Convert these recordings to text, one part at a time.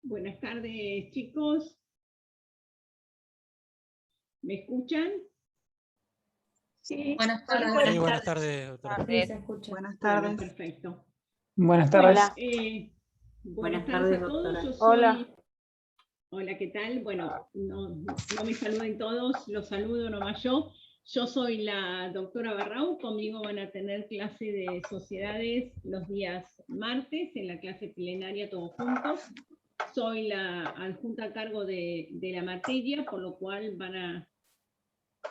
Buenas tardes, chicos. ¿Me escuchan? Sí, Buenas tardes. Buenas buenas tardes, doctora. Sí, se escucha. Buenas tardes. Bueno, perfecto. Buenas tardes. Hola. Buenas tardes a todos. Yo soy... Hola. Hola, ¿qué tal? Bueno, no me saluden todos, los saludo nomás yo. Yo soy la doctora Barrau, conmigo van a tener clase de sociedades los días martes, en la clase plenaria todos juntos. Soy la adjunta a cargo de la materia, por lo cual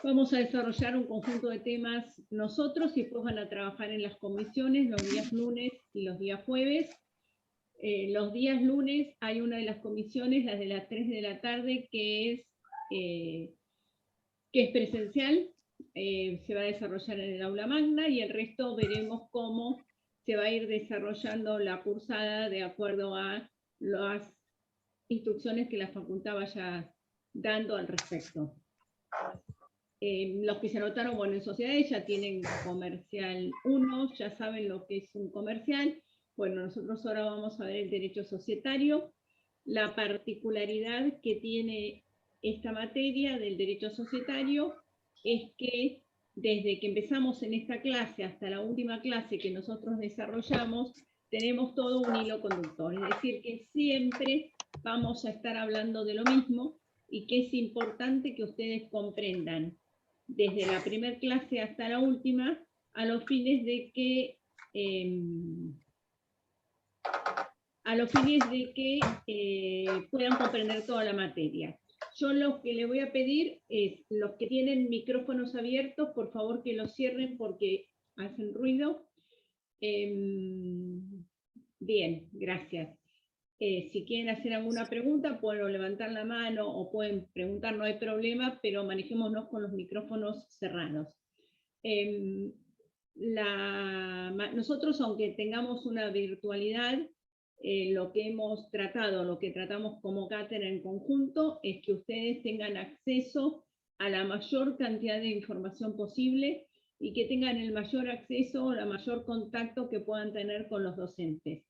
vamos a desarrollar un conjunto de temas nosotros y después van a trabajar en las comisiones los días lunes y los días jueves. Los días lunes hay una de las comisiones, las de las 3 de la tarde, que es presencial, se va a desarrollar en el aula magna y el resto veremos cómo se va a ir desarrollando la cursada de acuerdo a las instrucciones que la facultad vaya dando al respecto. Los que se anotaron, bueno, en sociedades ya tienen comercial 1, ya saben lo que es un comercial. Bueno, nosotros ahora vamos a ver el derecho societario. La particularidad que tiene esta materia del derecho societario es que desde que empezamos en esta clase hasta la última clase que nosotros desarrollamos, tenemos todo un hilo conductor. Es decir, que siempre vamos a estar hablando de lo mismo y que es importante que ustedes comprendan desde la primera clase hasta la última, a los fines de que puedan comprender toda la materia. Yo lo que le voy a pedir es, los que tienen micrófonos abiertos, por favor que los cierren porque hacen ruido. Bien, gracias. Si quieren hacer alguna pregunta, pueden levantar la mano o pueden preguntar, no hay problema, pero manejémonos con los micrófonos cerrados. Nosotros, aunque tengamos una virtualidad, lo que tratamos como cátedra en conjunto es que ustedes tengan acceso a la mayor cantidad de información posible y que tengan el mayor acceso, el mayor contacto que puedan tener con los docentes.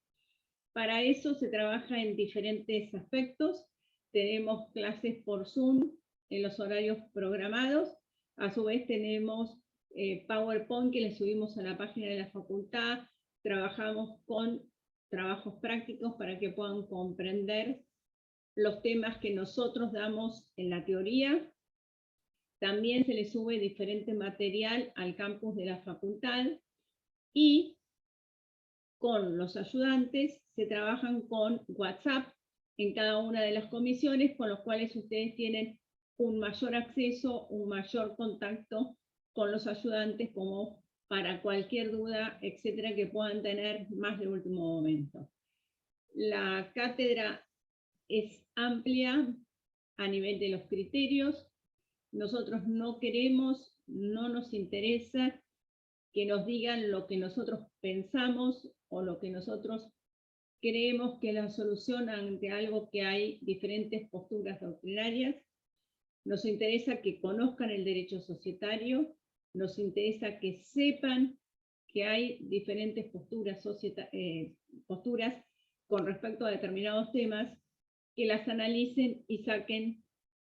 Para eso se trabaja en diferentes aspectos. Tenemos clases por Zoom en los horarios programados. A su vez tenemos PowerPoint que le subimos a la página de la facultad. Trabajamos con trabajos prácticos para que puedan comprender los temas que nosotros damos en la teoría. También se le sube diferente material al campus de la facultad y con los ayudantes se trabajan con WhatsApp en cada una de las comisiones, con los cuales ustedes tienen un mayor acceso, un mayor contacto con los ayudantes como para cualquier duda, etcétera, que puedan tener más de último momento. La cátedra es amplia a nivel de los criterios. Nosotros no queremos, no nos interesa que nos digan lo que nosotros pensamos o lo que nosotros creemos que es la solución ante algo que hay diferentes posturas doctrinarias. Nos interesa que conozcan el derecho societario, nos interesa que sepan que hay diferentes posturas con respecto a determinados temas, que las analicen y saquen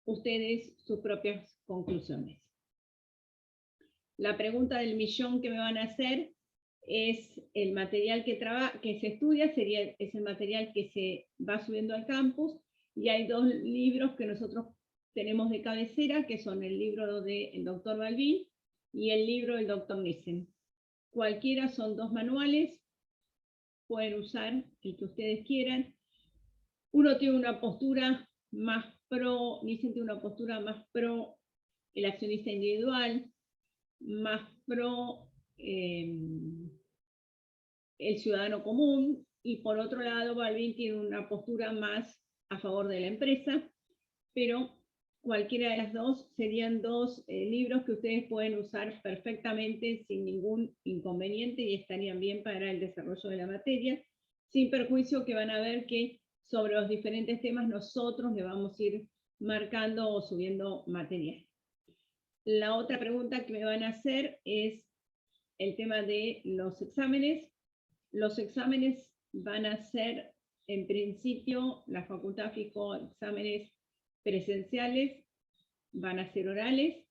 ustedes sus propias conclusiones. La pregunta del millón que me van a hacer es el material que se estudia, es el material que se va subiendo al campus, y hay dos libros que nosotros tenemos de cabecera, que son el libro del doctor Balbín y el libro del doctor Nissen. Cualquiera son dos manuales, pueden usar el que ustedes quieran. Uno tiene una postura más pro, Nissen tiene una postura más pro el accionista individual, más pro el ciudadano común, y por otro lado Balbín tiene una postura más a favor de la empresa, pero cualquiera de las dos serían dos libros que ustedes pueden usar perfectamente sin ningún inconveniente y estarían bien para el desarrollo de la materia, sin perjuicio que van a ver que sobre los diferentes temas nosotros le vamos a ir marcando o subiendo material. La otra pregunta que me van a hacer es el tema de los exámenes. Los exámenes van a ser en principio, la facultad fijó exámenes presenciales, van a ser orales.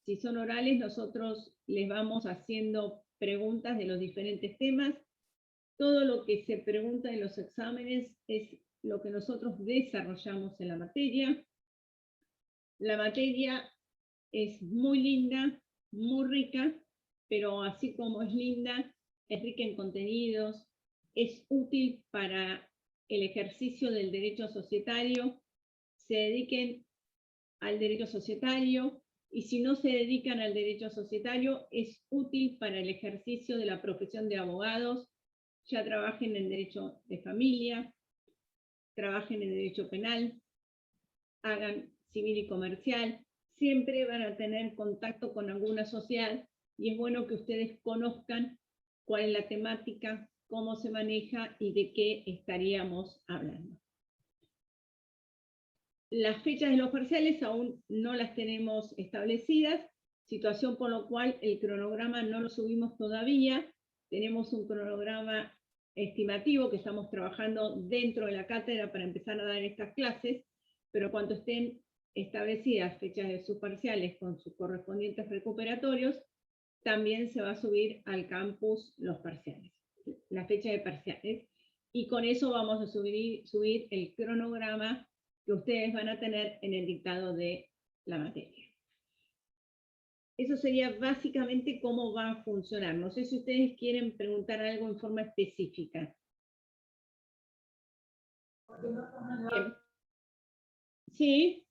Si son orales, nosotros les vamos haciendo preguntas de los diferentes temas. Todo lo que se pregunta en los exámenes es lo que nosotros desarrollamos en la materia. La materia es muy linda, muy rica, pero así como es linda, es rica en contenidos, es útil para el ejercicio del derecho societario. Se dediquen al derecho societario, y si no se dedican al derecho societario, es útil para el ejercicio de la profesión de abogados, ya trabajen en derecho de familia, trabajen en derecho penal, hagan civil y comercial, siempre van a tener contacto con alguna sociedad, y es bueno que ustedes conozcan cuál es la temática, cómo se maneja y de qué estaríamos hablando. Las fechas de los parciales aún no las tenemos establecidas, situación por lo cual el cronograma no lo subimos todavía. Tenemos un cronograma estimativo que estamos trabajando dentro de la cátedra para empezar a dar estas clases, pero cuando estén establecidas fechas de sus parciales con sus correspondientes recuperatorios, también se va a subir al campus los parciales, la fecha de parciales, y con eso vamos a subir el cronograma que ustedes van a tener en el dictado de la materia. Eso sería básicamente cómo va a funcionar. No sé si ustedes quieren preguntar algo en forma específica. Bien. Sí.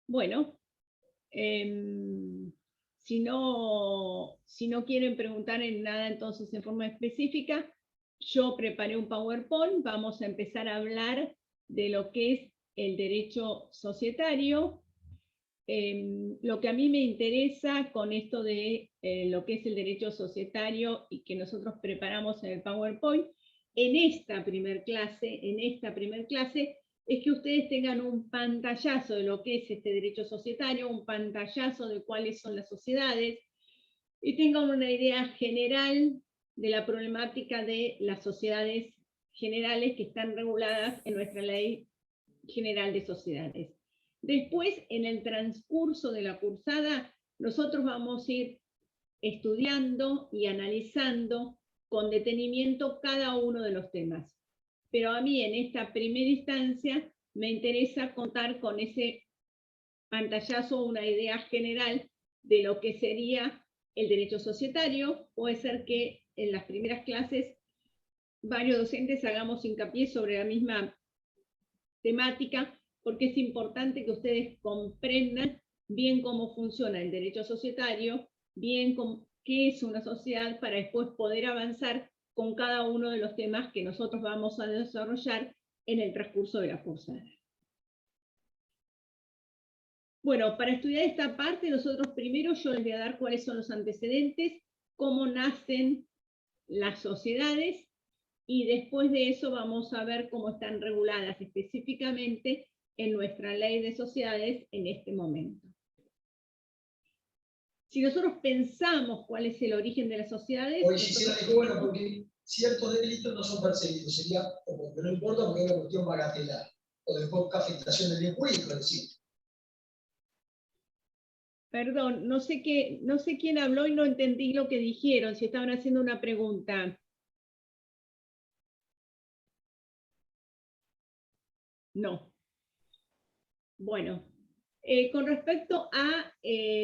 Bueno, si no quieren preguntar en nada entonces en forma específica, yo preparé un PowerPoint, vamos a empezar a hablar de lo que es el derecho societario. Lo que a mí me interesa con esto de lo que es el derecho societario y que nosotros preparamos en el PowerPoint, en esta primer clase, es que ustedes tengan un pantallazo de lo que es este derecho societario, un pantallazo de cuáles son las sociedades, y tengan una idea general de la problemática de las sociedades generales que están reguladas en nuestra Ley General de Sociedades. Después, en el transcurso de la cursada, nosotros vamos a ir estudiando y analizando con detenimiento cada uno de los temas. Pero a mí en esta primera instancia me interesa contar con ese pantallazo, una idea general de lo que sería el derecho societario. Puede ser que en las primeras clases varios docentes hagamos hincapié sobre la misma temática, porque es importante que ustedes comprendan bien cómo funciona el derecho societario, bien qué es una sociedad, para después poder avanzar con cada uno de los temas que nosotros vamos a desarrollar en el transcurso de la cursada. Bueno, para estudiar esta parte, nosotros primero yo les voy a dar cuáles son los antecedentes, cómo nacen las sociedades, y después de eso vamos a ver cómo están reguladas específicamente en nuestra ley de sociedades en este momento. Si nosotros pensamos cuál es el origen de las sociedades... Oye, Gisela, dijo, bueno, porque ciertos delitos no son perseguidos, sería como que no importa porque es una cuestión bagatelar, o de poca afectación del bien público, es decir. Perdón, no sé quién habló y no entendí lo que dijeron, si estaban haciendo una pregunta. No. Bueno, con respecto a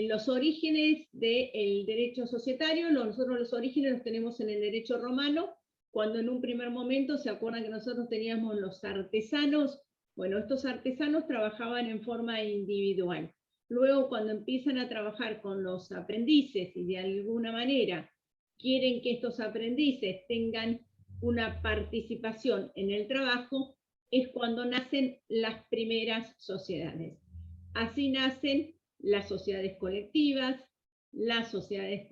los orígenes del derecho societario, nosotros los orígenes los tenemos en el derecho romano, cuando en un primer momento, ¿se acuerdan que nosotros teníamos los artesanos? Bueno, estos artesanos trabajaban en forma individual. Luego, cuando empiezan a trabajar con los aprendices y de alguna manera quieren que estos aprendices tengan una participación en el trabajo, es cuando nacen las primeras sociedades. Así nacen las sociedades colectivas, las sociedades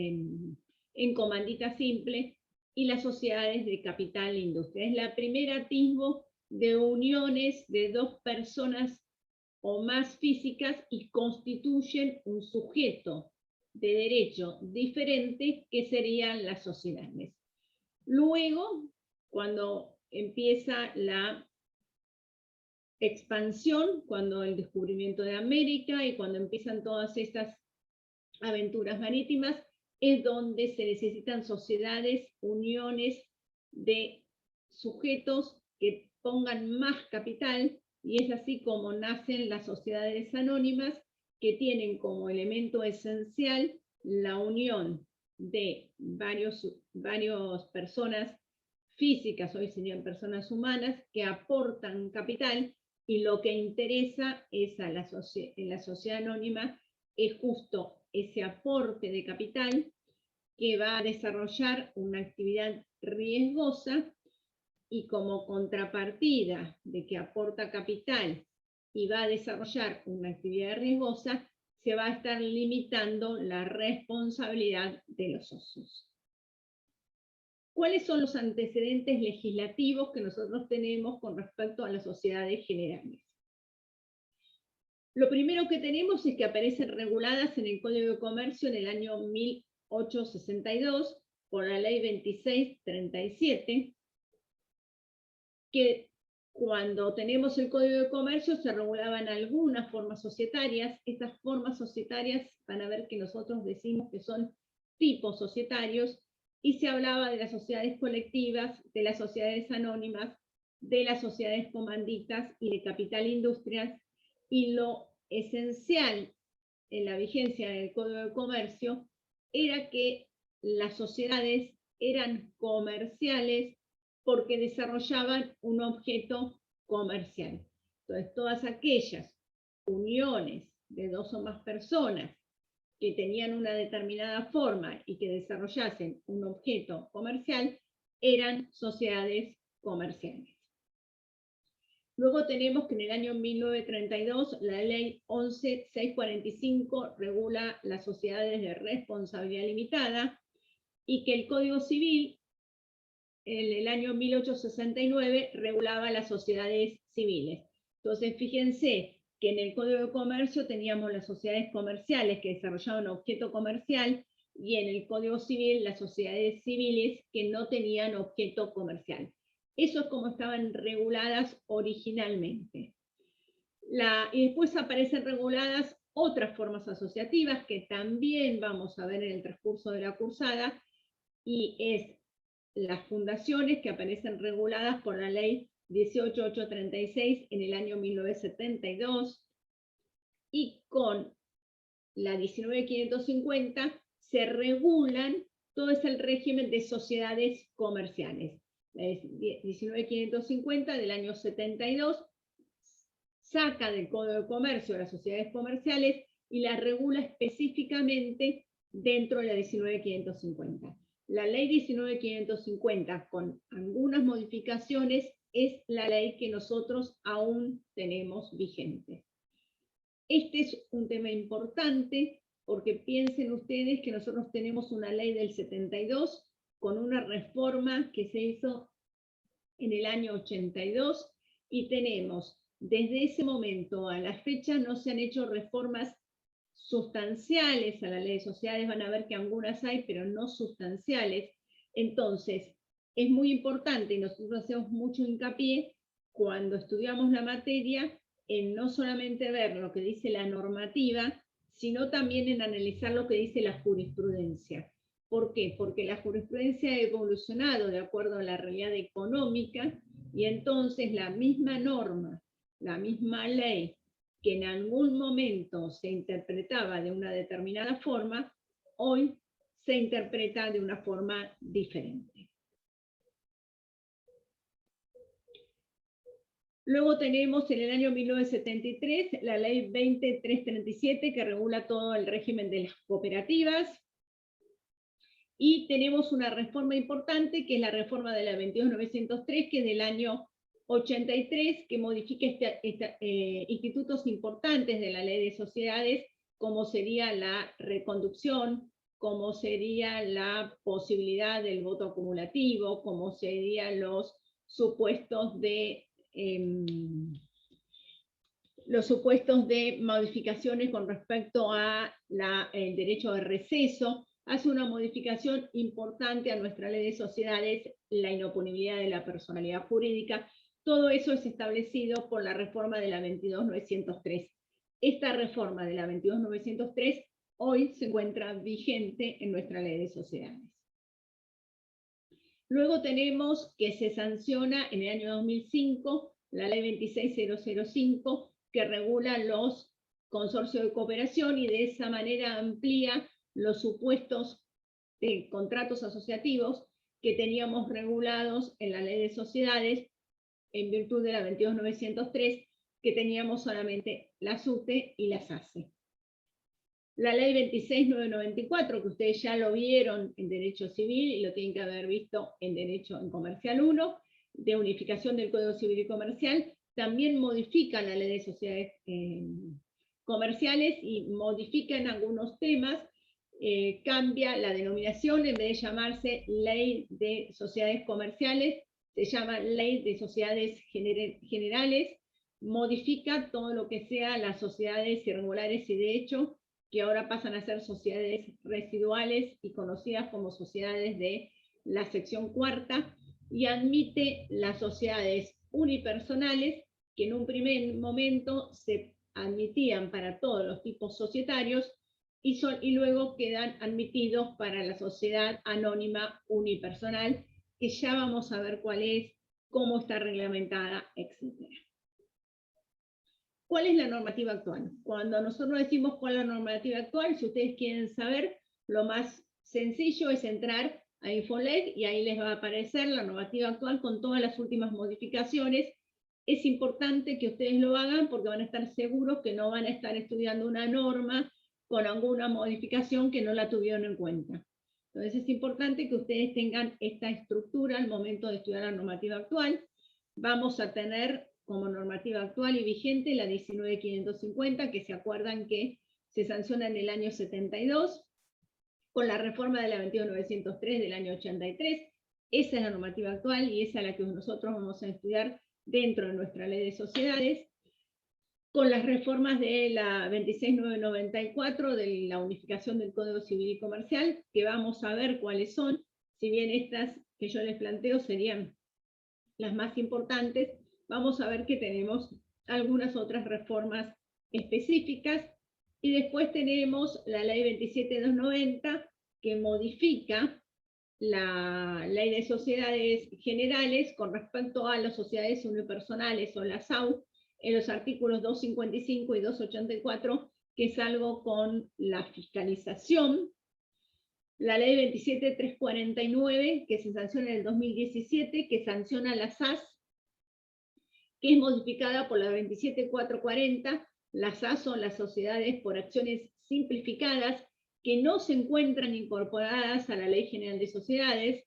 en comandita simple y las sociedades de capital e industria. Es la primera atisbo de uniones de dos personas o más físicas y constituyen un sujeto de derecho diferentes que serían las sociedades. Luego, cuando empieza la expansión, cuando el descubrimiento de América y cuando empiezan todas estas aventuras marítimas, es donde se necesitan sociedades, uniones de sujetos que pongan más capital, y es así como nacen las sociedades anónimas, que tienen como elemento esencial la unión de varias personas físicas, hoy serían personas humanas, que aportan capital, y lo que interesa es en la sociedad anónima es justo ese aporte de capital que va a desarrollar una actividad riesgosa, y como contrapartida de que aporta capital y va a desarrollar una actividad riesgosa, se va a estar limitando la responsabilidad de los socios. ¿Cuáles son los antecedentes legislativos que nosotros tenemos con respecto a las sociedades generales? Lo primero que tenemos es que aparecen reguladas en el Código de Comercio en el año 1862 por la Ley 2637, que cuando tenemos el Código de Comercio se regulaban algunas formas societarias. Estas formas societarias van a ver que nosotros decimos que son tipos societarios, y se hablaba de las sociedades colectivas, de las sociedades anónimas, de las sociedades comanditas y de capital industrias, y lo esencial en la vigencia del Código de Comercio era que las sociedades eran comerciales porque desarrollaban un objeto comercial. Entonces, todas aquellas uniones de dos o más personas que tenían una determinada forma y que desarrollasen un objeto comercial eran sociedades comerciales. Luego tenemos que en el año 1932 la ley 11.645 regula las sociedades de responsabilidad limitada, y que el Código Civil en el año 1869 regulaba las sociedades civiles. Entonces, fíjense que en el Código de Comercio teníamos las sociedades comerciales que desarrollaban objeto comercial, y en el Código Civil las sociedades civiles que no tenían objeto comercial. Eso es como estaban reguladas originalmente. Y después aparecen reguladas otras formas asociativas que también vamos a ver en el transcurso de la cursada, y es las fundaciones, que aparecen reguladas por la ley 18.836 en el año 1972, y con la 19.550 se regulan todo el régimen de sociedades comerciales. La 19.550 del año 72 saca del Código de Comercio las sociedades comerciales y las regula específicamente dentro de la 19.550. La ley 19.550, con algunas modificaciones, es la ley que nosotros aún tenemos vigente. Este es un tema importante porque piensen ustedes que nosotros tenemos una ley del 72 con una reforma que se hizo en el año 82, y tenemos desde ese momento a la fecha no se han hecho reformas sustanciales a la ley de sociedades. Van a ver que algunas hay, pero no sustanciales. Entonces, es muy importante, y nosotros hacemos mucho hincapié cuando estudiamos la materia, en no solamente ver lo que dice la normativa, sino también en analizar lo que dice la jurisprudencia. ¿Por qué? Porque la jurisprudencia ha evolucionado de acuerdo a la realidad económica, y entonces la misma norma, la misma ley, que en algún momento se interpretaba de una determinada forma, hoy se interpreta de una forma diferente. Luego tenemos en el año 1973 la ley 20.337, que regula todo el régimen de las cooperativas. Y tenemos una reforma importante, que es la reforma de la 22.903, que es del año 83, que modifica institutos importantes de la ley de sociedades, como sería la reconducción, como sería la posibilidad del voto acumulativo, como serían los supuestos de los supuestos de modificaciones con respecto a el derecho de receso, hace una modificación importante a nuestra ley de sociedades, la inoponibilidad de la personalidad jurídica. Todo eso es establecido por la reforma de la 22.903. Esta reforma de la 22.903 hoy se encuentra vigente en nuestra ley de sociedades. Luego tenemos que se sanciona en el año 2005 la ley 26.005, que regula los consorcios de cooperación y de esa manera amplía los supuestos de contratos asociativos que teníamos regulados en la ley de sociedades en virtud de la 22.903, que teníamos solamente la SUTE y la SACE. La ley 26.994, que ustedes ya lo vieron en Derecho Civil y lo tienen que haber visto en Derecho en Comercial 1, de unificación del Código Civil y Comercial, también modifica la ley de sociedades comerciales y modifica en algunos temas, cambia la denominación, en vez de llamarse Ley de Sociedades Comerciales, se llama Ley de Sociedades Generales, modifica todo lo que sea las sociedades irregulares y de hecho, que ahora pasan a ser sociedades residuales y conocidas como sociedades de la sección cuarta, y admite las sociedades unipersonales, que en un primer momento se admitían para todos los tipos societarios, y luego quedan admitidos para la sociedad anónima unipersonal, que ya vamos a ver cuál es, cómo está reglamentada, etc. ¿Cuál es la normativa actual? Cuando nosotros decimos cuál es la normativa actual, si ustedes quieren saber, lo más sencillo es entrar a Infolet y ahí les va a aparecer la normativa actual con todas las últimas modificaciones. Es importante que ustedes lo hagan porque van a estar seguros que no van a estar estudiando una norma con alguna modificación que no la tuvieron en cuenta. Entonces es importante que ustedes tengan esta estructura al momento de estudiar la normativa actual. Vamos a tener como normativa actual y vigente la 19.550, que se acuerdan que se sanciona en el año 72, con la reforma de la 22.903 del año 83. Esa es la normativa actual y esa es la que nosotros vamos a estudiar dentro de nuestra ley de sociedades, con las reformas de la 26.994 de la unificación del Código Civil y Comercial, que vamos a ver cuáles son, si bien estas que yo les planteo serían las más importantes, vamos a ver que tenemos algunas otras reformas específicas, y después tenemos la ley 27.290, que modifica la ley de sociedades generales con respecto a las sociedades unipersonales o las SAU, en los artículos 255 y 284, que es algo con la fiscalización. La ley 27.349, que se sanciona en el 2017, que sanciona la SAS, que es modificada por la 27.440. Las SAS son las sociedades por acciones simplificadas que no se encuentran incorporadas a la Ley General de Sociedades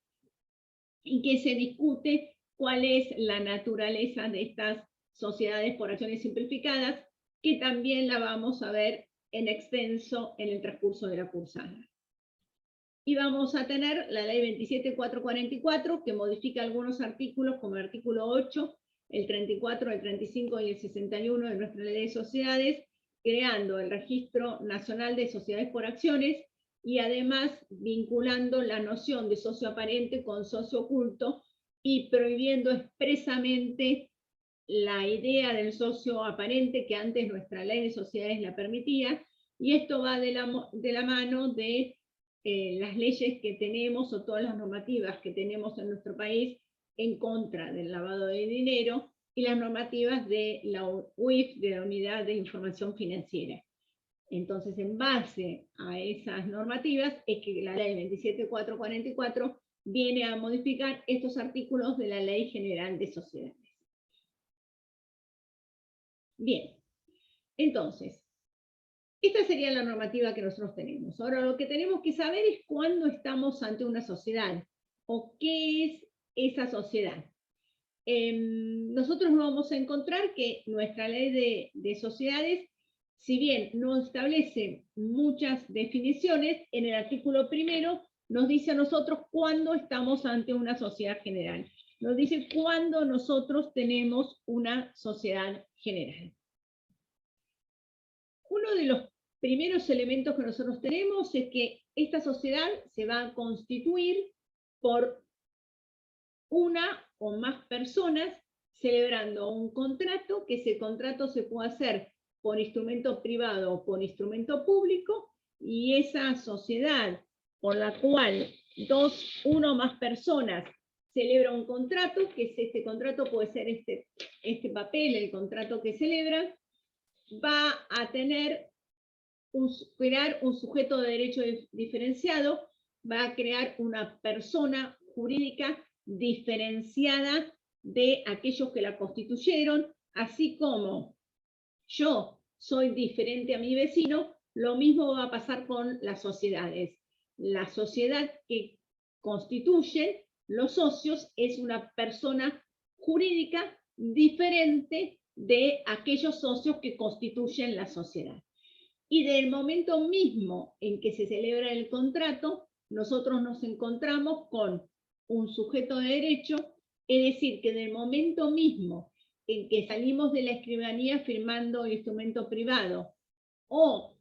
y que se discute cuál es la naturaleza de estas sociedades por acciones simplificadas, que también la vamos a ver en extenso en el transcurso de la cursada. Y vamos a tener la ley 27.444, que modifica algunos artículos, como el artículo 8, el 34, el 35 y el 61 de nuestra ley de sociedades, creando el Registro Nacional de Sociedades por Acciones y además vinculando la noción de socio aparente con socio oculto y prohibiendo expresamente la idea del socio aparente, que antes nuestra ley de sociedades la permitía, y esto va de la mano de las leyes que tenemos o todas las normativas que tenemos en nuestro país en contra del lavado de dinero y las normativas de la UIF, de la Unidad de Información Financiera. Entonces, en base a esas normativas es que la ley 27.444 viene a modificar estos artículos de la Ley General de Sociedades. Bien, entonces, esta sería la normativa que nosotros tenemos. Ahora, lo que tenemos que saber es cuándo estamos ante una sociedad o qué es esa sociedad. Nosotros vamos a encontrar que nuestra ley de sociedades, si bien no establece muchas definiciones, en el artículo primero nos dice a nosotros cuándo estamos ante una sociedad general. Nos dice cuándo nosotros tenemos una sociedad general. uno de los primeros elementos que nosotros tenemos es que esta sociedad se va a constituir por una o más personas celebrando un contrato, que ese contrato se puede hacer por instrumento privado o por instrumento público, y esa sociedad por la cual una o más personas celebra un contrato, que este contrato puede ser este papel, el contrato que celebra, va a crear un sujeto de derecho diferenciado, va a crear una persona jurídica diferenciada de aquellos que la constituyeron, así como yo soy diferente a mi vecino, lo mismo va a pasar con las sociedades. La sociedad que constituyen los socios es una persona jurídica diferente de aquellos socios que constituyen la sociedad. Y del momento mismo en que se celebra el contrato, nosotros nos encontramos con un sujeto de derecho, es decir, que del momento mismo en que salimos de la escribanía firmando el instrumento privado, o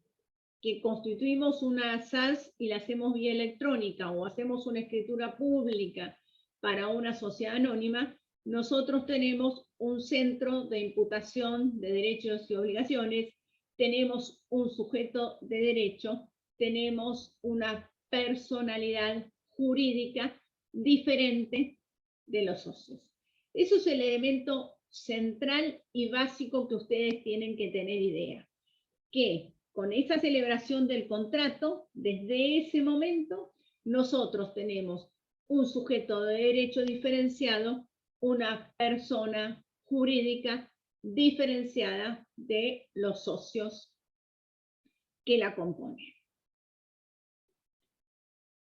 que constituimos una SAS y la hacemos vía electrónica, o hacemos una escritura pública para una sociedad anónima, nosotros tenemos un centro de imputación de derechos y obligaciones, tenemos un sujeto de derecho, tenemos una personalidad jurídica diferente de los socios. Eso es el elemento central y básico que ustedes tienen que tener idea. Que con esa celebración del contrato, desde ese momento, nosotros tenemos un sujeto de derecho diferenciado, una persona jurídica diferenciada de los socios que la componen.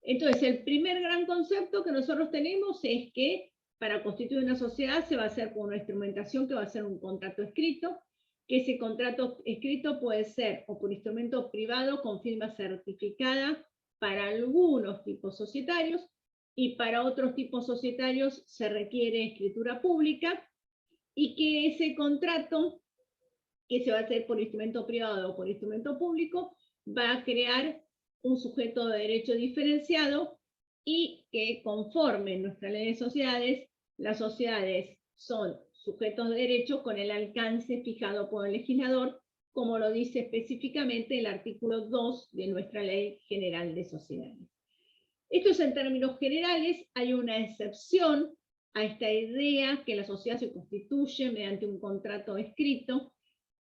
Entonces, el primer gran concepto que nosotros tenemos es que para constituir una sociedad se va a hacer con una instrumentación que va a ser un contrato escrito, que ese contrato escrito puede ser o por instrumento privado con firma certificada para algunos tipos societarios, y para otros tipos societarios se requiere escritura pública, y que ese contrato, que se va a hacer por instrumento privado o por instrumento público, va a crear un sujeto de derecho diferenciado, y que conforme nuestra ley de sociedades, las sociedades son sujetos de derecho con el alcance fijado por el legislador, como lo dice específicamente el artículo 2 de nuestra Ley General de Sociedades. Esto es en términos generales. Hay una excepción a esta idea que la sociedad se constituye mediante un contrato escrito,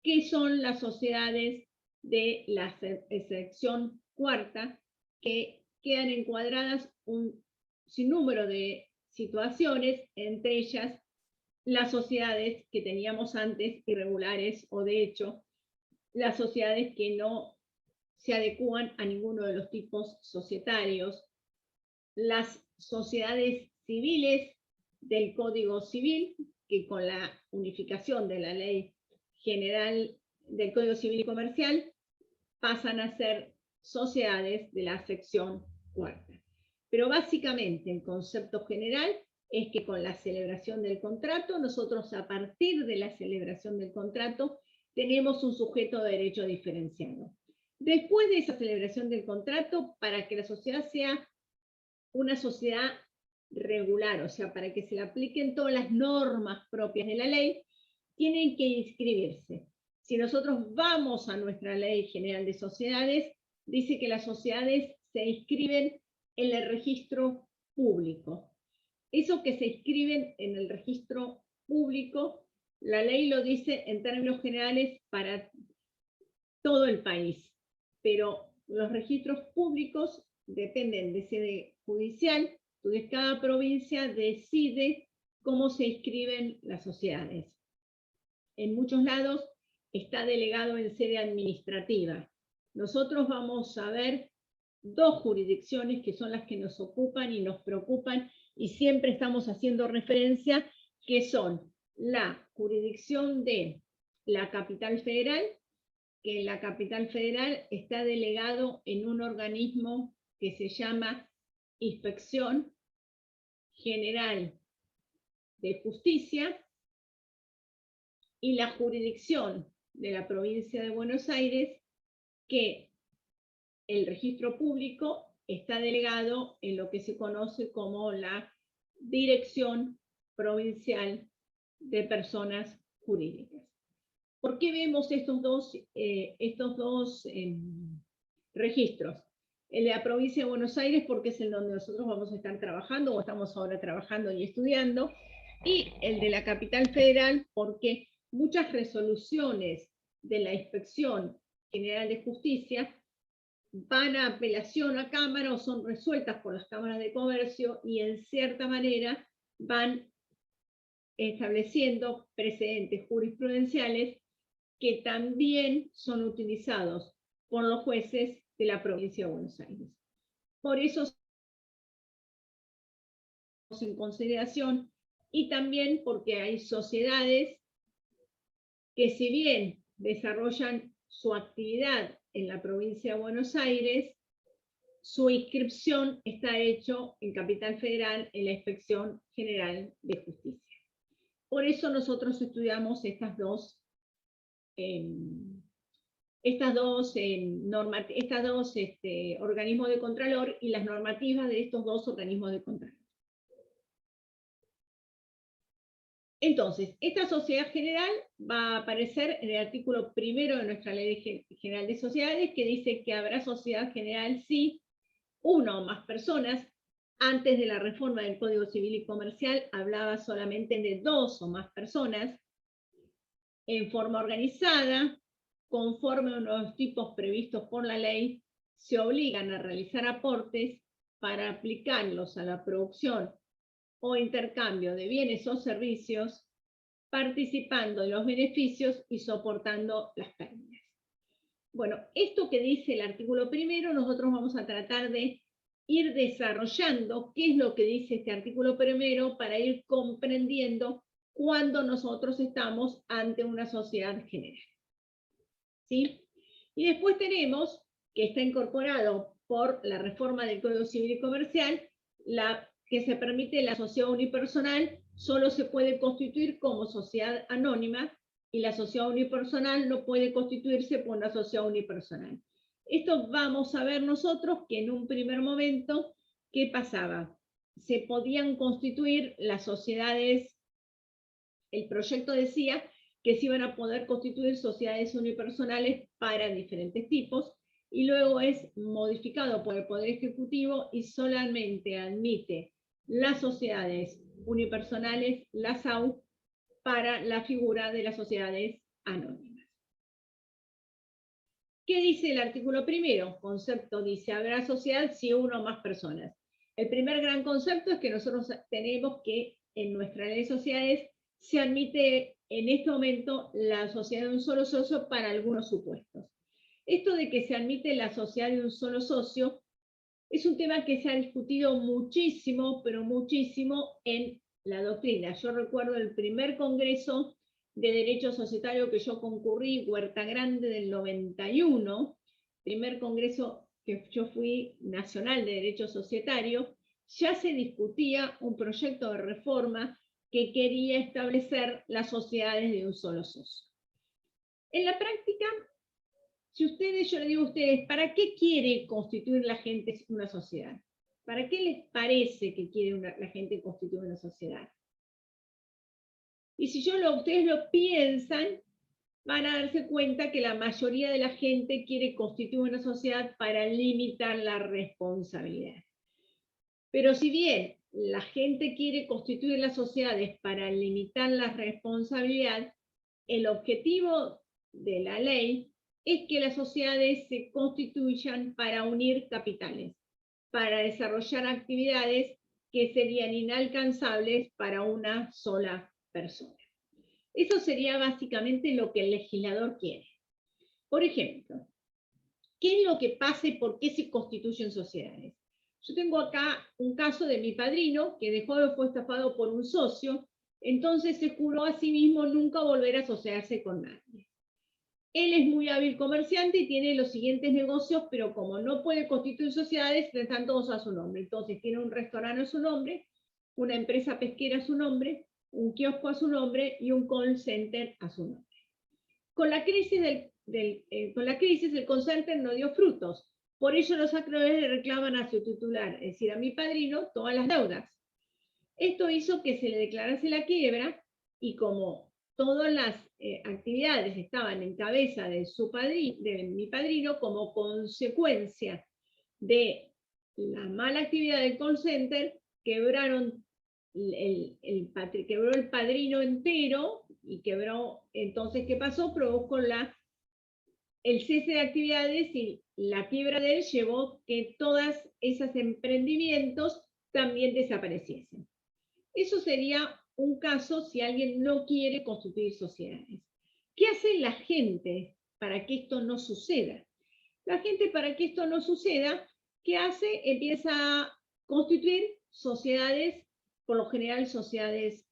que son las sociedades de la sección cuarta, que quedan encuadradas un sinnúmero de situaciones, entre ellas las sociedades que teníamos antes, irregulares o de hecho, las sociedades que no se adecúan a ninguno de los tipos societarios, las sociedades civiles del Código Civil, que con la unificación de la Ley General del Código Civil y Comercial pasan a ser sociedades de la sección cuarta. Pero básicamente el concepto general es que con la celebración del contrato, nosotros a partir de la celebración del contrato tenemos un sujeto de derecho diferenciado. Después de esa celebración del contrato, para que la sociedad sea una sociedad regular, o sea, para que se le apliquen todas las normas propias de la ley, tienen que inscribirse. Si nosotros vamos a nuestra Ley General de Sociedades, dice que las sociedades se inscriben en el registro público. Eso que se inscriben en el registro público, la ley lo dice en términos generales para todo el país, pero los registros públicos dependen de sede judicial, entonces cada provincia decide cómo se inscriben las sociedades. En muchos lados está delegado en sede administrativa. Nosotros vamos a ver dos jurisdicciones que son las que nos ocupan y nos preocupan, y siempre estamos haciendo referencia, que son la jurisdicción de la Capital Federal, que en la Capital Federal está delegado en un organismo que se llama Inspección General de Justicia, y la jurisdicción de la provincia de Buenos Aires, que el registro público está delegado en lo que se conoce como la Dirección Provincial de Personas Jurídicas. ¿Por qué vemos estos dos registros? El de la provincia de Buenos Aires, porque es el donde nosotros vamos a estar trabajando, o estamos ahora trabajando y estudiando, y el de la capital federal, porque muchas resoluciones de la Inspección General de Justicia van a apelación a Cámara o son resueltas por las cámaras de comercio y en cierta manera van estableciendo precedentes jurisprudenciales que también son utilizados por los jueces de la provincia de Buenos Aires. Por eso en consideración, y también porque hay sociedades que, si bien desarrollan su actividad en la provincia de Buenos Aires, su inscripción está hecho en Capital Federal en la Inspección General de Justicia. Por eso nosotros estudiamos estas dos organismos de Contralor y las normativas de estos dos organismos de Contralor. Entonces, esta sociedad general va a aparecer en el artículo 1 de nuestra Ley General de Sociedades, que dice que habrá sociedad general si una o más personas. Antes de la reforma del Código Civil y Comercial hablaba solamente de 2 o más personas, en forma organizada, conforme a unos tipos previstos por la ley, se obligan a realizar aportes para aplicarlos a la producción o intercambio de bienes o servicios, participando de los beneficios y soportando las pérdidas. Bueno, esto que dice el artículo 1, nosotros vamos a tratar de ir desarrollando qué es lo que dice este artículo 1 para ir comprendiendo cuando nosotros estamos ante una sociedad general. ¿Sí? Y después tenemos, que está incorporado por la reforma del Código Civil y Comercial, que se permite la sociedad unipersonal, solo se puede constituir como sociedad anónima, y la sociedad unipersonal no puede constituirse por una sociedad unipersonal. Esto vamos a ver nosotros que en un primer momento, ¿qué pasaba? Se podían constituir las sociedades, el proyecto decía que se iban a poder constituir sociedades unipersonales para diferentes tipos, y luego es modificado por el Poder Ejecutivo y solamente admite las sociedades unipersonales, las AU, para la figura de las sociedades anónimas. ¿Qué dice el artículo 1? Concepto dice, habrá sociedad si una o más personas. El primer gran concepto es que nosotros tenemos que en nuestra ley de sociedades se admite en este momento la sociedad de un solo socio para algunos supuestos. Esto de que se admite la sociedad de un solo socio es un tema que se ha discutido muchísimo, pero muchísimo en la doctrina. Yo recuerdo el primer congreso de Derecho Societario que yo concurrí, Huerta Grande del 91, primer congreso que yo fui nacional de Derecho Societario, ya se discutía un proyecto de reforma que quería establecer las sociedades de un solo socio. En la práctica, si ustedes, yo le digo a ustedes, ¿para qué quiere constituir la gente una sociedad? ¿Para qué les parece que quiere la gente constituir una sociedad? Y si ustedes lo piensan, van a darse cuenta que la mayoría de la gente quiere constituir una sociedad para limitar la responsabilidad. Pero si bien la gente quiere constituir las sociedades para limitar la responsabilidad, el objetivo de la ley es que las sociedades se constituyan para unir capitales, para desarrollar actividades que serían inalcanzables para una sola persona. Eso sería básicamente lo que el legislador quiere. Por ejemplo, ¿qué es lo que pasa y por qué se constituyen sociedades? Yo tengo acá un caso de mi padrino que de joven fue estafado por un socio, entonces se juró a sí mismo nunca volver a asociarse con nadie. Él es muy hábil comerciante y tiene los siguientes negocios, pero como no puede constituir sociedades, están todos a su nombre. Entonces tiene un restaurante a su nombre, una empresa pesquera a su nombre, un kiosco a su nombre y un call center a su nombre. Con la crisis del con la crisis, el call center no dio frutos. Por ello los acreedores le reclaman a su titular, es decir, a mi padrino, todas las deudas. Esto hizo que se le declarase la quiebra y como todas las actividades estaban en cabeza de mi padrino, como consecuencia de la mala actividad del call center, quebró el padrino entero y quebró. Entonces, ¿qué pasó? Provocó el cese de actividades, y la quiebra de él llevó que todos esos emprendimientos también desapareciesen. Eso sería un caso si alguien no quiere constituir sociedades. ¿Qué hace la gente para que esto no suceda? La gente, para que esto no suceda, ¿qué hace? Empieza a constituir sociedades, por lo general sociedades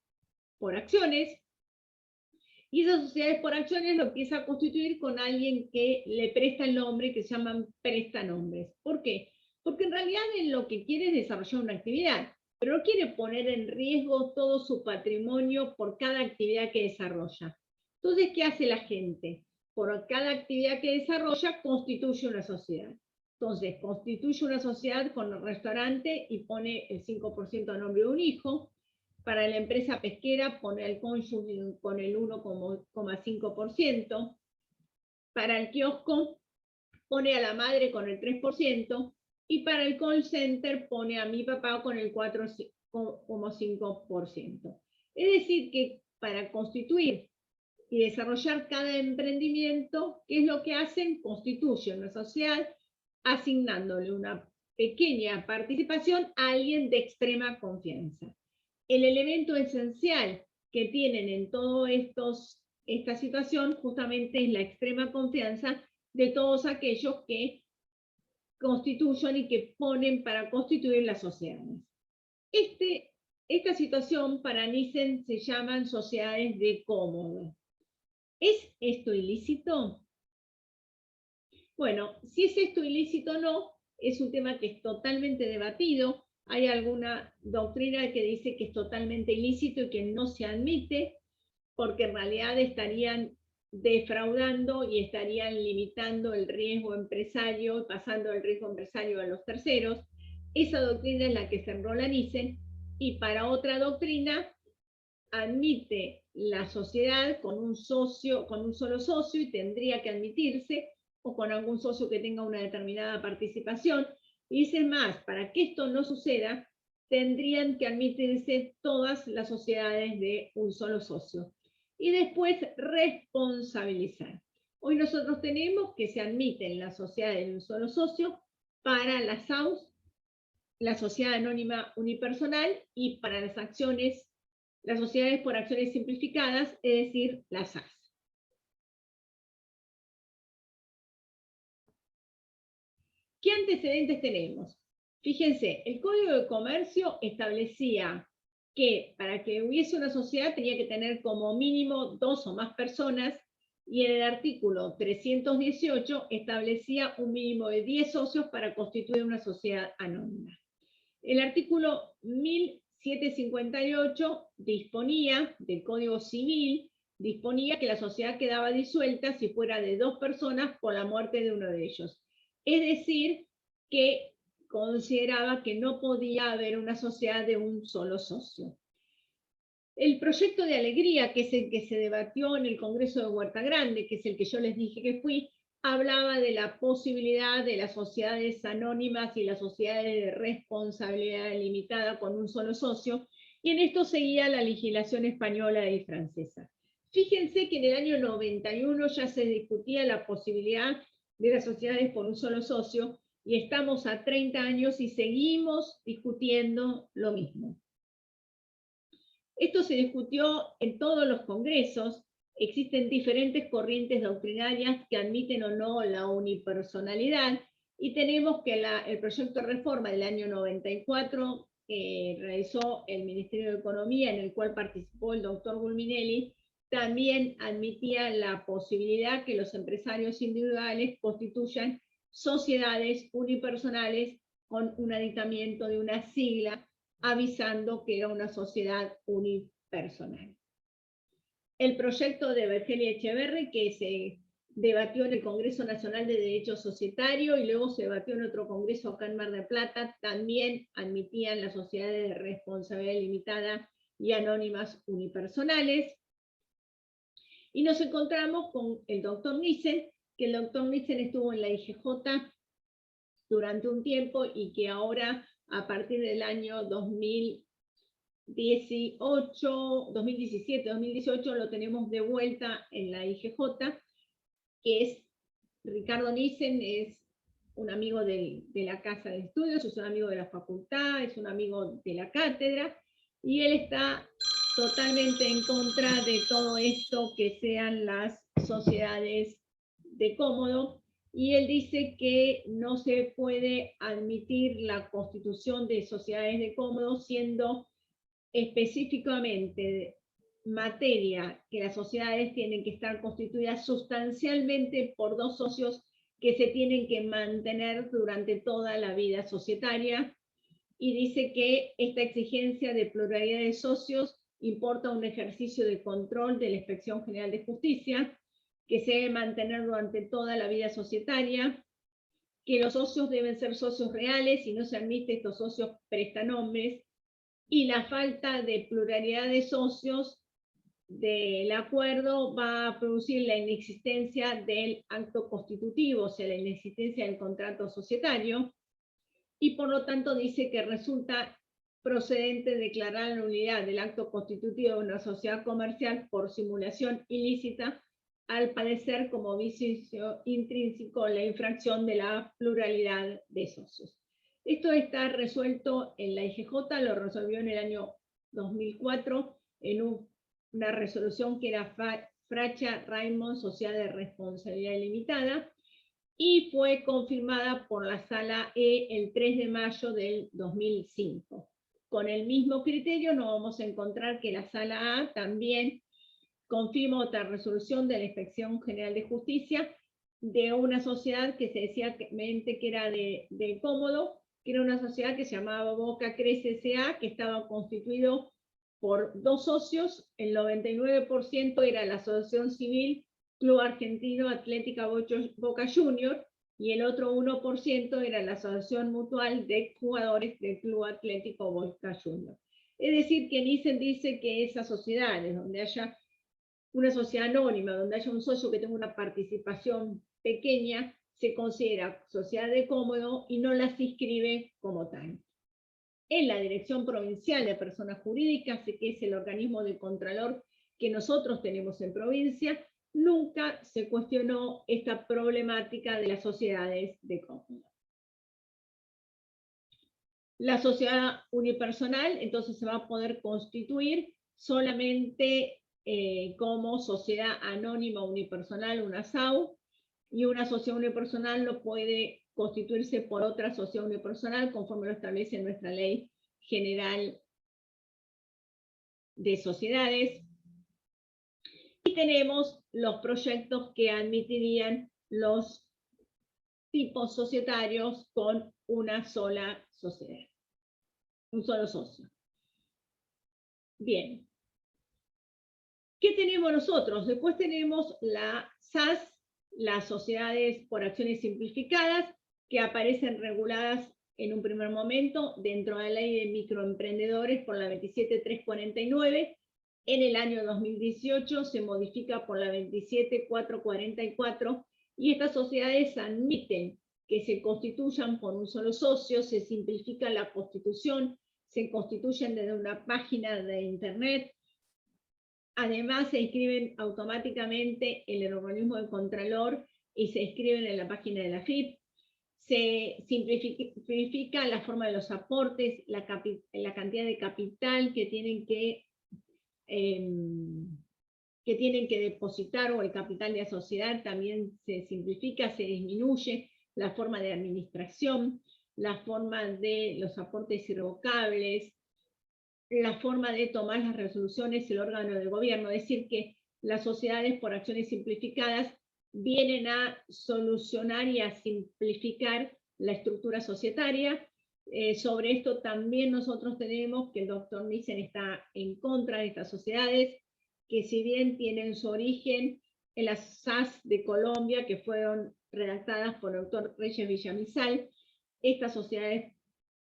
por acciones, y esas sociedades por acciones lo empieza a constituir con alguien que le presta el nombre, que se llaman prestanombres. ¿Por qué? Porque en realidad él lo que quiere es desarrollar una actividad, pero no quiere poner en riesgo todo su patrimonio por cada actividad que desarrolla. Entonces, ¿qué hace la gente? Por cada actividad que desarrolla, constituye una sociedad. Entonces, constituye una sociedad con el restaurante y pone el 5% a nombre de un hijo. Para la empresa pesquera pone al cónyuge con el 1,5%. Para el kiosco pone a la madre con el 3%. Y para el call center pone a mi papá con el 4,5%. Es decir, que para constituir y desarrollar cada emprendimiento, ¿qué es lo que hacen? Constituyen una sociedad asignándole una pequeña participación a alguien de extrema confianza. El elemento esencial que tienen en toda esta situación justamente es la extrema confianza de todos aquellos que constituyen y que ponen para constituir las sociedades. Esta situación para Nissen se llaman sociedades de cómodo. ¿Es esto ilícito? Bueno, si es esto ilícito o no, es un tema que es totalmente debatido. Hay alguna doctrina que dice que es totalmente ilícito y que no se admite, porque en realidad estarían defraudando y estarían limitando el riesgo empresario, pasando el riesgo empresario a los terceros. Esa doctrina es la que se enrola Nissen, y para otra doctrina admite la sociedad con un solo socio, y tendría que admitirse, o con algún socio que tenga una determinada participación. Y dice más, para que esto no suceda, tendrían que admitirse todas las sociedades de un solo socio. Y después responsabilizar. Hoy nosotros tenemos que se admiten las sociedades de un solo socio para las SAUS, la sociedad anónima unipersonal, y para las acciones, las sociedades por acciones simplificadas, es decir, las SAS. ¿Qué antecedentes tenemos? Fíjense, el Código de Comercio establecía que para que hubiese una sociedad tenía que tener como mínimo 2 o más personas, y en el artículo 318 establecía un mínimo de 10 socios para constituir una sociedad anónima. El artículo 1758 disponía del Código Civil, disponía que la sociedad quedaba disuelta si fuera de 2 personas por la muerte de uno de ellos. Es decir, que consideraba que no podía haber una sociedad de un solo socio. El proyecto de Alegría, que es el que se debatió en el Congreso de Huerta Grande, que es el que yo les dije que fui, hablaba de la posibilidad de las sociedades anónimas y las sociedades de responsabilidad limitada con un solo socio, y en esto seguía la legislación española y francesa. Fíjense que en el año 91 ya se discutía la posibilidad de las sociedades por un solo socio, y estamos a 30 años y seguimos discutiendo lo mismo. Esto se discutió en todos los congresos. Existen diferentes corrientes doctrinarias que admiten o no la unipersonalidad, y tenemos que el proyecto de reforma del año 94 realizó el Ministerio de Economía, en el cual participó el doctor Gulminelli, también admitía la posibilidad que los empresarios individuales constituyan sociedades unipersonales con un aditamiento de una sigla avisando que era una sociedad unipersonal. El proyecto de Vergel y Echeverri, que se debatió en el Congreso Nacional de Derecho Societario y luego se debatió en otro congreso acá en Mar del Plata. También admitían las sociedades de responsabilidad limitada y anónimas unipersonales. Y nos encontramos con el doctor Nissen, que el doctor Nissen estuvo en la IGJ durante un tiempo y que ahora, a partir del año 2017-2018, lo tenemos de vuelta en la IGJ, que es Ricardo Nissen, es un amigo de la Casa de Estudios, es un amigo de la facultad, es un amigo de la cátedra, y él está totalmente en contra de todo esto que sean las sociedades de cómodo, y él dice que no se puede admitir la constitución de sociedades de cómodo siendo específicamente materia que las sociedades tienen que estar constituidas sustancialmente por dos socios que se tienen que mantener durante toda la vida societaria, y dice que esta exigencia de pluralidad de socios importa un ejercicio de control de la Inspección General de Justicia, que se debe mantener durante toda la vida societaria, que los socios deben ser socios reales y no se admite estos socios prestanombres, y la falta de pluralidad de socios del acuerdo va a producir la inexistencia del acto constitutivo, o sea, la inexistencia del contrato societario, y por lo tanto dice que resulta procedente declarar la nulidad del acto constitutivo de una sociedad comercial por simulación ilícita al padecer como vicio intrínseco la infracción de la pluralidad de socios. Esto está resuelto en la IGJ, lo resolvió en el año 2004 en una resolución que era Fracha-Raimond, Sociedad de Responsabilidad Limitada, y fue confirmada por la Sala E el 3 de mayo del 2005. Con el mismo criterio nos vamos a encontrar que la Sala A también confirma otra resolución de la Inspección General de Justicia de una sociedad que se decía que era de cómodo, que era una sociedad que se llamaba Boca Crece S.A., que estaba constituido por dos socios, el 99% era la asociación civil Club Argentino Atlética Boca Junior, y el otro 1% era la asociación mutual de jugadores del Club Atlético Boca Junior. Es decir, que Nissen dice que esas sociedades, donde haya una sociedad anónima, donde haya un socio que tenga una participación pequeña, se considera sociedad de cómodo y no las inscribe como tal. En la Dirección Provincial de Personas Jurídicas, que es el organismo de contralor que nosotros tenemos en provincia, nunca se cuestionó esta problemática de las sociedades de cómodo. La sociedad unipersonal entonces se va a poder constituir solamente como sociedad anónima unipersonal, una SAU, y una sociedad unipersonal no puede constituirse por otra sociedad unipersonal conforme lo establece nuestra Ley General de Sociedades. Y tenemos los proyectos que admitirían los tipos societarios con una sola sociedad, un solo socio. Bien. ¿Qué tenemos nosotros? Después tenemos la SAS, las sociedades por acciones simplificadas, que aparecen reguladas en un primer momento dentro de la Ley de Microemprendedores por la 27349. En el año 2018 se modifica por la 27444, y estas sociedades admiten que se constituyan por un solo socio, se simplifica la constitución, se constituyen desde una página de internet. Además, se inscriben automáticamente en el organismo de Contralor y se inscriben en la página de la FIP. Se simplifica la forma de los aportes, la cantidad de capital que tienen que depositar, o el capital de la sociedad también se simplifica, se disminuye la forma de administración, la forma de los aportes irrevocables, la forma de tomar las resoluciones, el órgano de gobierno. Es decir, que las sociedades por acciones simplificadas vienen a solucionar y a simplificar la estructura societaria. Sobre esto también nosotros tenemos que el doctor Nissen está en contra de estas sociedades, que si bien tienen su origen en las SAS de Colombia, que fueron redactadas por el doctor Reyes Villamizal. Estas sociedades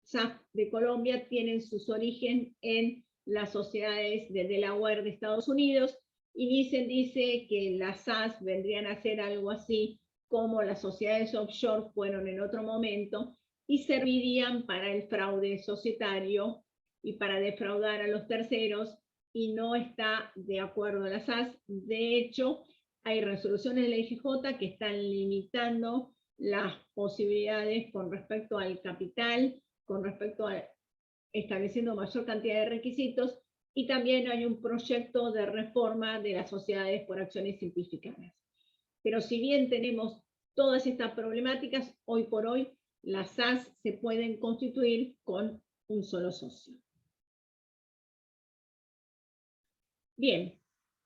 SAS de Colombia tienen sus orígenes en las sociedades de Delaware de Estados Unidos, y Nielsen dice que las SAS vendrían a ser algo así como las sociedades offshore fueron en otro momento, y servirían para el fraude societario y para defraudar a los terceros, y no está de acuerdo a las SAS. De hecho, hay resoluciones de la IGJ que están limitando las posibilidades con respecto al capital, con respecto a estableciendo mayor cantidad de requisitos, y también hay un proyecto de reforma de las sociedades por acciones simplificadas. Pero si bien tenemos todas estas problemáticas, hoy por hoy las SAS se pueden constituir con un solo socio. Bien,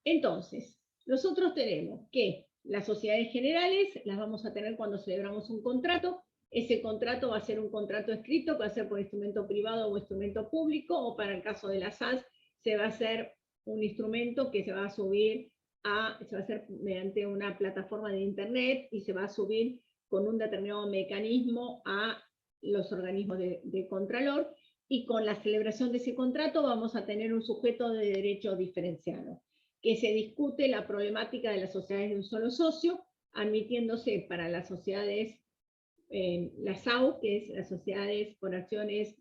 entonces, nosotros tenemos que las sociedades generales las vamos a tener cuando celebramos un contrato. Ese contrato va a ser un contrato escrito, que va a ser por instrumento privado o instrumento público, o para el caso de las SAS, se va a hacer un instrumento que se va a subir se va a hacer mediante una plataforma de internet, y se va a subir con un determinado mecanismo a los organismos de Contralor, y con la celebración de ese contrato vamos a tener un sujeto de derecho diferenciado, que se discute la problemática de las sociedades de un solo socio, admitiéndose para las sociedades, las SAU, que es las sociedades por acciones,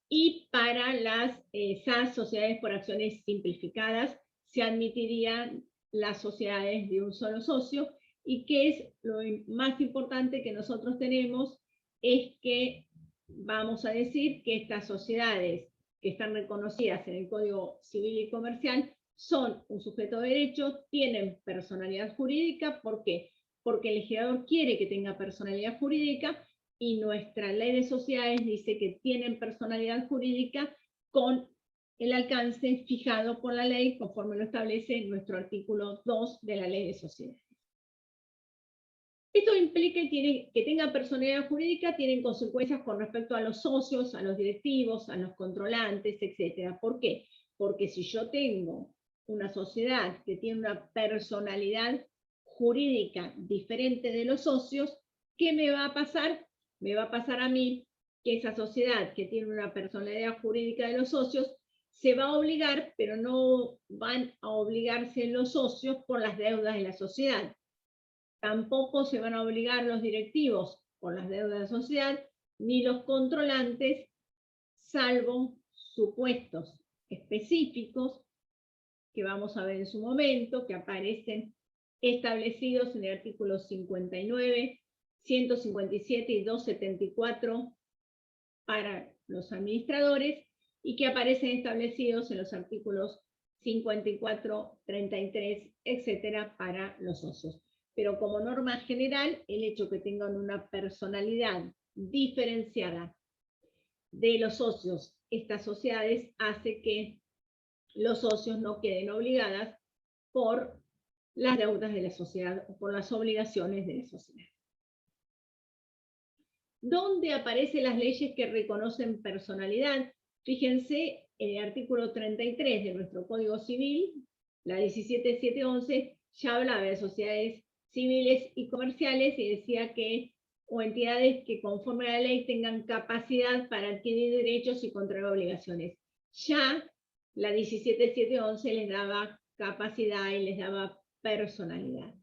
y para las SAS, sociedades por acciones simplificadas, se admitirían las sociedades de un solo socio. Y que es lo más importante que nosotros tenemos, es que vamos a decir que estas sociedades que están reconocidas en el Código Civil y Comercial son un sujeto de derecho, tienen personalidad jurídica. ¿Por qué? Porque el legislador quiere que tenga personalidad jurídica, y nuestra ley de sociedades dice que tienen personalidad jurídica con el alcance fijado por la ley, conforme lo establece nuestro artículo 2 de la ley de sociedades. Esto implica que tenga personalidad jurídica, tienen consecuencias con respecto a los socios, a los directivos, a los controlantes, etc. ¿Por qué? Porque si yo tengo una sociedad que tiene una personalidad jurídica diferente de los socios, ¿qué me va a pasar? Me va a pasar a mí que esa sociedad que tiene una personalidad jurídica de los socios se va a obligar, pero no van a obligarse los socios por las deudas de la sociedad. Tampoco se van a obligar los directivos por las deudas de la sociedad, ni los controlantes, salvo supuestos específicos que vamos a ver en su momento, que aparecen establecidos en el artículo 59, 157 y 274 para los administradores, y que aparecen establecidos en los artículos 54, 33, etcétera, para los socios. Pero como norma general, el hecho que tengan una personalidad diferenciada de los socios, estas sociedades, hace que los socios no queden obligadas por las deudas de la sociedad o por las obligaciones de la sociedad. ¿Dónde aparecen las leyes que reconocen personalidad? Fíjense, en el artículo 33 de nuestro Código Civil, la 17711, ya hablaba de sociedades civiles y comerciales, y decía que, o entidades que conforme a la ley tengan capacidad para adquirir derechos y controlar obligaciones. Ya la 17711 les daba capacidad y les daba personalidad.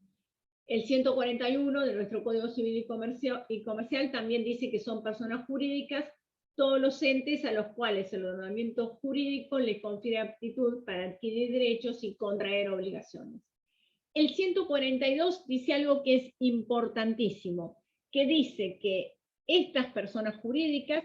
El 141 de nuestro Código Civil y Comercial también dice que son personas jurídicas todos los entes a los cuales el ordenamiento jurídico les confiere aptitud para adquirir derechos y contraer obligaciones. El 142 dice algo que es importantísimo, que dice que estas personas jurídicas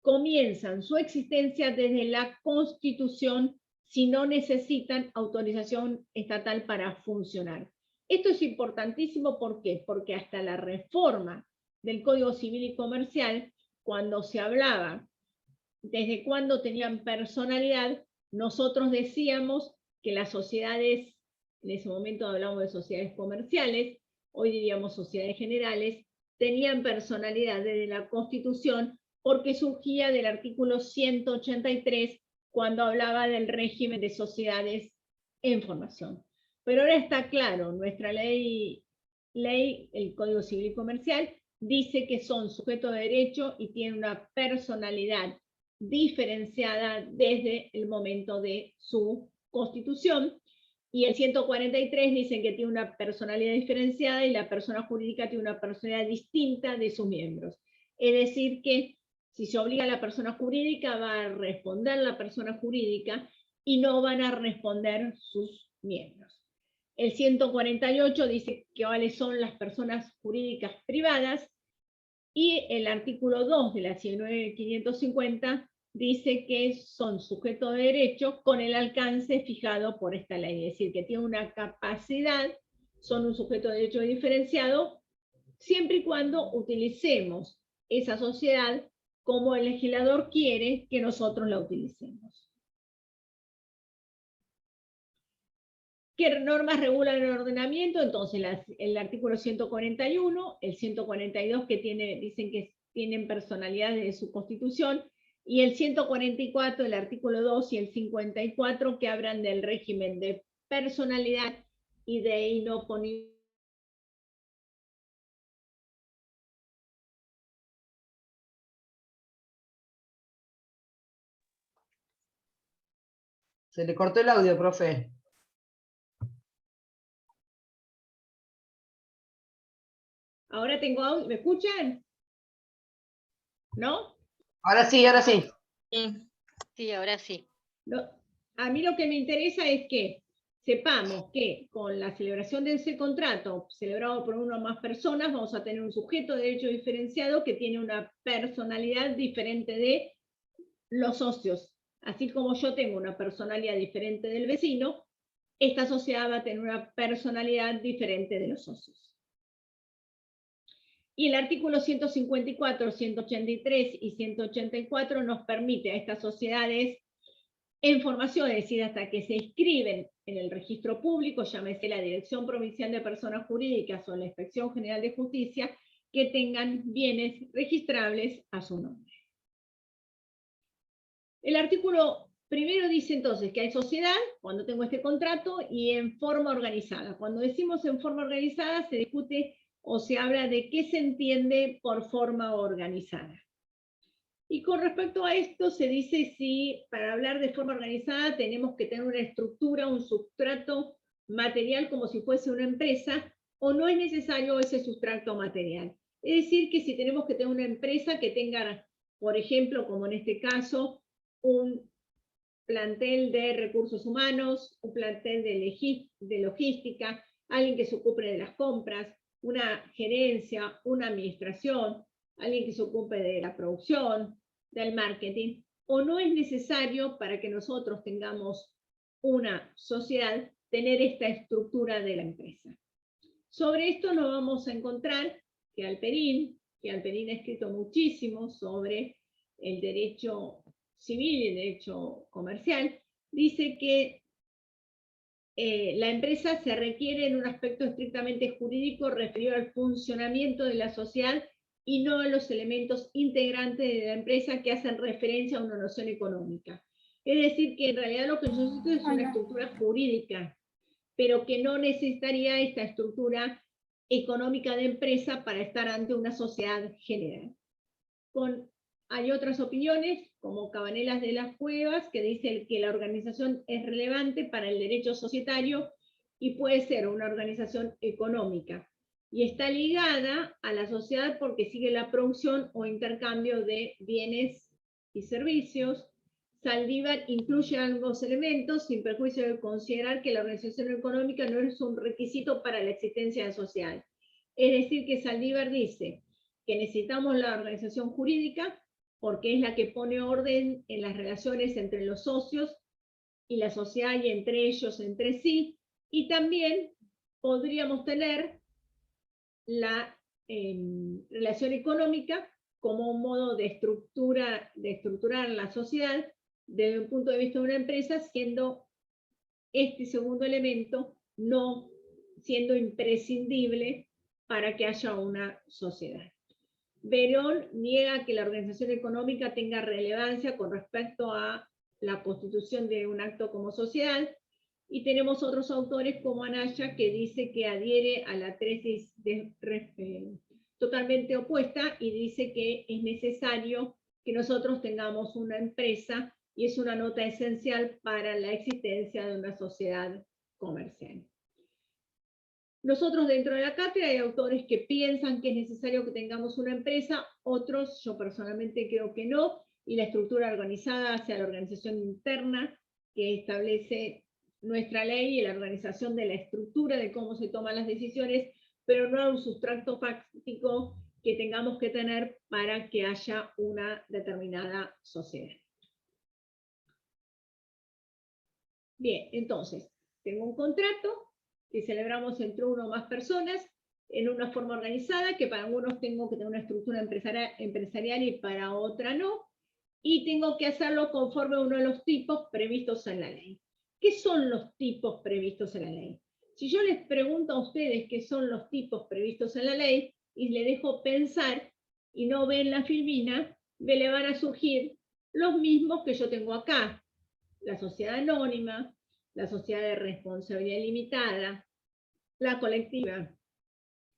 comienzan su existencia desde la Constitución si no necesitan autorización estatal para funcionar. Esto es importantísimo, ¿por qué? Porque hasta la reforma del Código Civil y Comercial, cuando se hablaba desde cuándo tenían personalidad, nosotros decíamos que las sociedades, en ese momento hablamos de sociedades comerciales, hoy diríamos sociedades generales, tenían personalidad desde la Constitución, porque surgía del artículo 183, cuando hablaba del régimen de sociedades en formación. Pero ahora está claro, nuestra ley, el Código Civil y Comercial, dice que son sujetos de derecho y tienen una personalidad diferenciada desde el momento de su constitución, y el 143 dicen que tiene una personalidad diferenciada y la persona jurídica tiene una personalidad distinta de sus miembros. Es decir que si se obliga a la persona jurídica, va a responder la persona jurídica y no van a responder sus miembros. El 148 dice que cuáles son las personas jurídicas privadas, y el artículo 2 de la 109.550 dice que son sujetos de derecho con el alcance fijado por esta ley, es decir, que tienen una capacidad, son un sujeto de derecho diferenciado, siempre y cuando utilicemos esa sociedad como el legislador quiere que nosotros la utilicemos. ¿Qué normas regulan el ordenamiento? Entonces, el artículo 141, el 142 que dicen que tienen personalidad de su constitución, y el 144, el artículo 2 y el 54 que hablan del régimen de personalidad y de inoponibilidad. Se le cortó el audio, profe. Ahora tengo audio, ¿me escuchan? ¿No? Ahora sí, ahora sí. Sí, ahora sí. No, a mí lo que me interesa es que sepamos que con la celebración de ese contrato celebrado por una o más personas vamos a tener un sujeto de derecho diferenciado que tiene una personalidad diferente de los socios. Así como yo tengo una personalidad diferente del vecino, esta sociedad va a tener una personalidad diferente de los socios. Y el artículo 154, 183 y 184 nos permite a estas sociedades en formación, es decir, hasta que se inscriben en el registro público, llámese la Dirección Provincial de Personas Jurídicas o la Inspección General de Justicia, que tengan bienes registrables a su nombre. El artículo primero dice entonces que hay sociedad cuando tengo este contrato y en forma organizada. Cuando decimos en forma organizada se discute o se habla de qué se entiende por forma organizada. Y con respecto a esto se dice si para hablar de forma organizada tenemos que tener una estructura, un sustrato material como si fuese una empresa, o no es necesario ese sustrato material. Es decir, que si tenemos que tener una empresa que tenga, por ejemplo, como en este caso, un plantel de recursos humanos, un plantel de logística, alguien que se ocupe de las compras, una gerencia, una administración, alguien que se ocupe de la producción, del marketing, o no es necesario para que nosotros tengamos una sociedad tener esta estructura de la empresa. Sobre esto nos vamos a encontrar que Alperín ha escrito muchísimo sobre el derecho civil y el derecho comercial, dice que la empresa se requiere en un aspecto estrictamente jurídico referido al funcionamiento de la sociedad y no a los elementos integrantes de la empresa que hacen referencia a una noción económica. Es decir, que en realidad lo que necesito es una estructura jurídica, pero que no necesitaría esta estructura económica de empresa para estar ante una sociedad general. Hay otras opiniones, como Cabanelas de las Cuevas, que dicen que la organización es relevante para el derecho societario y puede ser una organización económica. Y está ligada a la sociedad porque sigue la producción o intercambio de bienes y servicios. Saldívar incluye algunos elementos sin perjuicio de considerar que la organización económica no es un requisito para la existencia social. Es decir, que Saldívar dice que necesitamos la organización jurídica porque es la que pone orden en las relaciones entre los socios y la sociedad y entre ellos, entre sí, y también podríamos tener la relación económica como un modo de estructurar la sociedad desde un punto de vista de una empresa, siendo este segundo elemento no siendo imprescindible para que haya una sociedad. Verón niega que la organización económica tenga relevancia con respecto a la constitución de un acto como sociedad y tenemos otros autores como Anaya, que dice que adhiere a la tesis totalmente opuesta y dice que es necesario que nosotros tengamos una empresa y es una nota esencial para la existencia de una sociedad comercial. Nosotros dentro de la cátedra hay autores que piensan que es necesario que tengamos una empresa, otros, yo personalmente creo que no, y la estructura organizada hacia la organización interna que establece nuestra ley y la organización de la estructura de cómo se toman las decisiones, pero no un sustrato fáctico que tengamos que tener para que haya una determinada sociedad. Bien, entonces, tengo un contrato que celebramos entre una o más personas en una forma organizada, que para algunos tengo que tener una estructura empresarial y para otra no, y tengo que hacerlo conforme a uno de los tipos previstos en la ley. ¿Qué son los tipos previstos en la ley? Si yo les pregunto a ustedes qué son los tipos previstos en la ley, y les dejo pensar, y no ven la filmina, me le van a surgir los mismos que yo tengo acá. La sociedad anónima, la sociedad de responsabilidad limitada, la colectiva,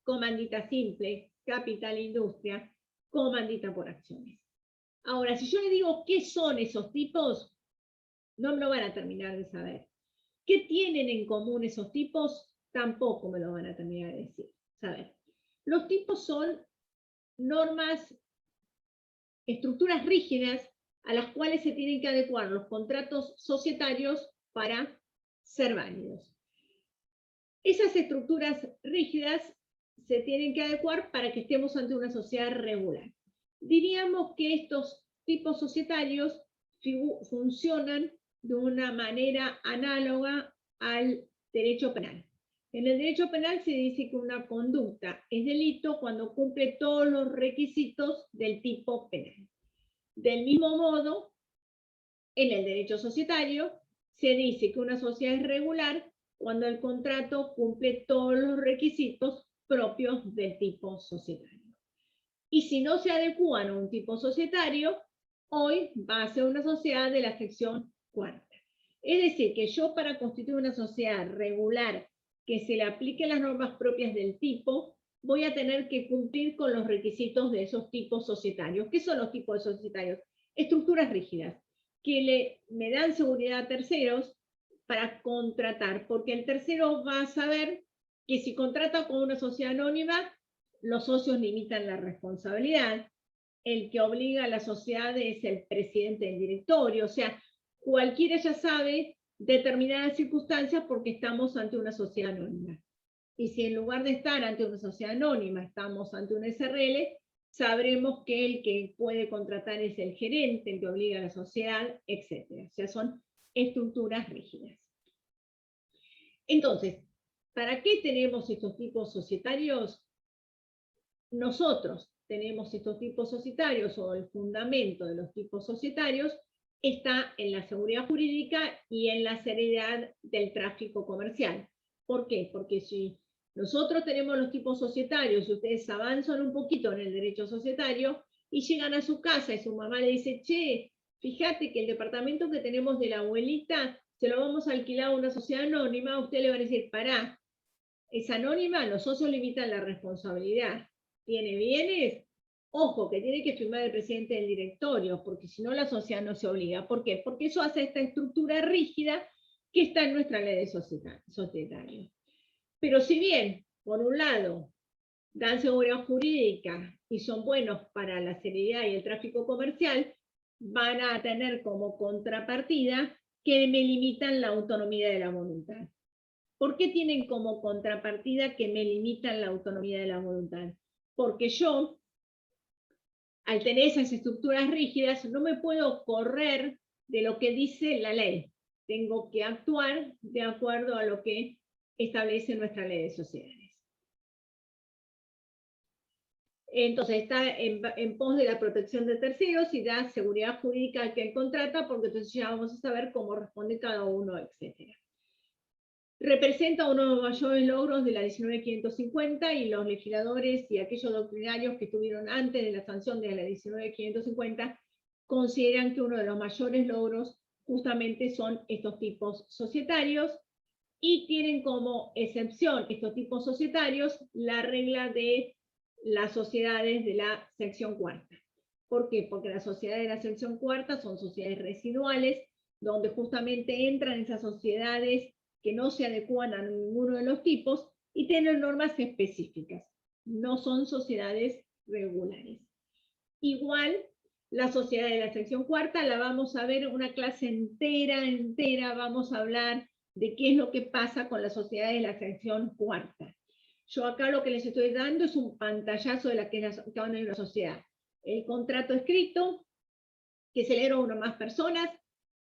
comandita simple, capital industria, comandita por acciones. Ahora, si yo le digo qué son esos tipos, no me lo van a terminar de saber. ¿Qué tienen en común esos tipos? Tampoco me lo van a terminar de saber. Los tipos son normas, estructuras rígidas a las cuales se tienen que adecuar los contratos societarios para ser válidos. Esas estructuras rígidas se tienen que adecuar para que estemos ante una sociedad regular. Diríamos que estos tipos societarios funcionan de una manera análoga al derecho penal. En el derecho penal se dice que una conducta es delito cuando cumple todos los requisitos del tipo penal. Del mismo modo, en el derecho societario se dice que una sociedad es regular cuando el contrato cumple todos los requisitos propios del tipo societario. Y si no se adecúan a un tipo societario, hoy va a ser una sociedad de la sección cuarta. Es decir, que yo para constituir una sociedad regular que se le apliquen las normas propias del tipo, voy a tener que cumplir con los requisitos de esos tipos societarios. ¿Qué son los tipos societarios? Estructuras rígidas, que me dan seguridad a terceros para contratar, porque el tercero va a saber que si contrata con una sociedad anónima, los socios limitan la responsabilidad, el que obliga a la sociedad es el presidente del directorio, o sea, cualquiera ya sabe determinadas circunstancias porque estamos ante una sociedad anónima. Y si en lugar de estar ante una sociedad anónima estamos ante una SRL, sabremos que el que puede contratar es el gerente, el que obliga a la sociedad, etc. O sea, son estructuras rígidas. Entonces, ¿para qué tenemos estos tipos societarios? Nosotros tenemos estos tipos societarios, o el fundamento de los tipos societarios está en la seguridad jurídica y en la seriedad del tráfico comercial. ¿Por qué? Porque si nosotros tenemos los tipos societarios y ustedes avanzan un poquito en el derecho societario y llegan a su casa y su mamá le dice, che, fíjate que el departamento que tenemos de la abuelita se lo vamos a alquilar a una sociedad anónima, usted le va a decir, pará, es anónima, los socios limitan la responsabilidad. ¿Tiene bienes? Ojo, que tiene que firmar el presidente del directorio, porque si no la sociedad no se obliga. ¿Por qué? Porque eso hace esta estructura rígida que está en nuestra ley de societario. Pero si bien, por un lado, dan seguridad jurídica y son buenos para la seriedad y el tráfico comercial, van a tener como contrapartida que me limitan la autonomía de la voluntad. ¿Por qué tienen como contrapartida que me limitan la autonomía de la voluntad? Porque yo, al tener esas estructuras rígidas, no me puedo correr de lo que dice la ley. Tengo que actuar de acuerdo a lo que establece nuestra ley de sociedades. Entonces está en pos de la protección de terceros y da seguridad jurídica al que contrata, porque entonces ya vamos a saber cómo responde cada uno, etc. Representa uno de los mayores logros de la 19.550 y los legisladores y aquellos doctrinarios que estuvieron antes de la sanción de la 19.550 consideran que uno de los mayores logros justamente son estos tipos societarios y tienen como excepción estos tipos societarios la regla de las sociedades de la sección cuarta. ¿Por qué? Porque las sociedades de la sección cuarta son sociedades residuales, donde justamente entran esas sociedades que no se adecúan a ninguno de los tipos y tienen normas específicas. No son sociedades regulares. Igual, la sociedad de la sección cuarta la vamos a ver una clase entera, vamos a hablar de qué es lo que pasa con la sociedad de la sección cuarta. Yo acá lo que les estoy dando es un pantallazo de la que es una sociedad. El contrato escrito, que se lee a una o más personas,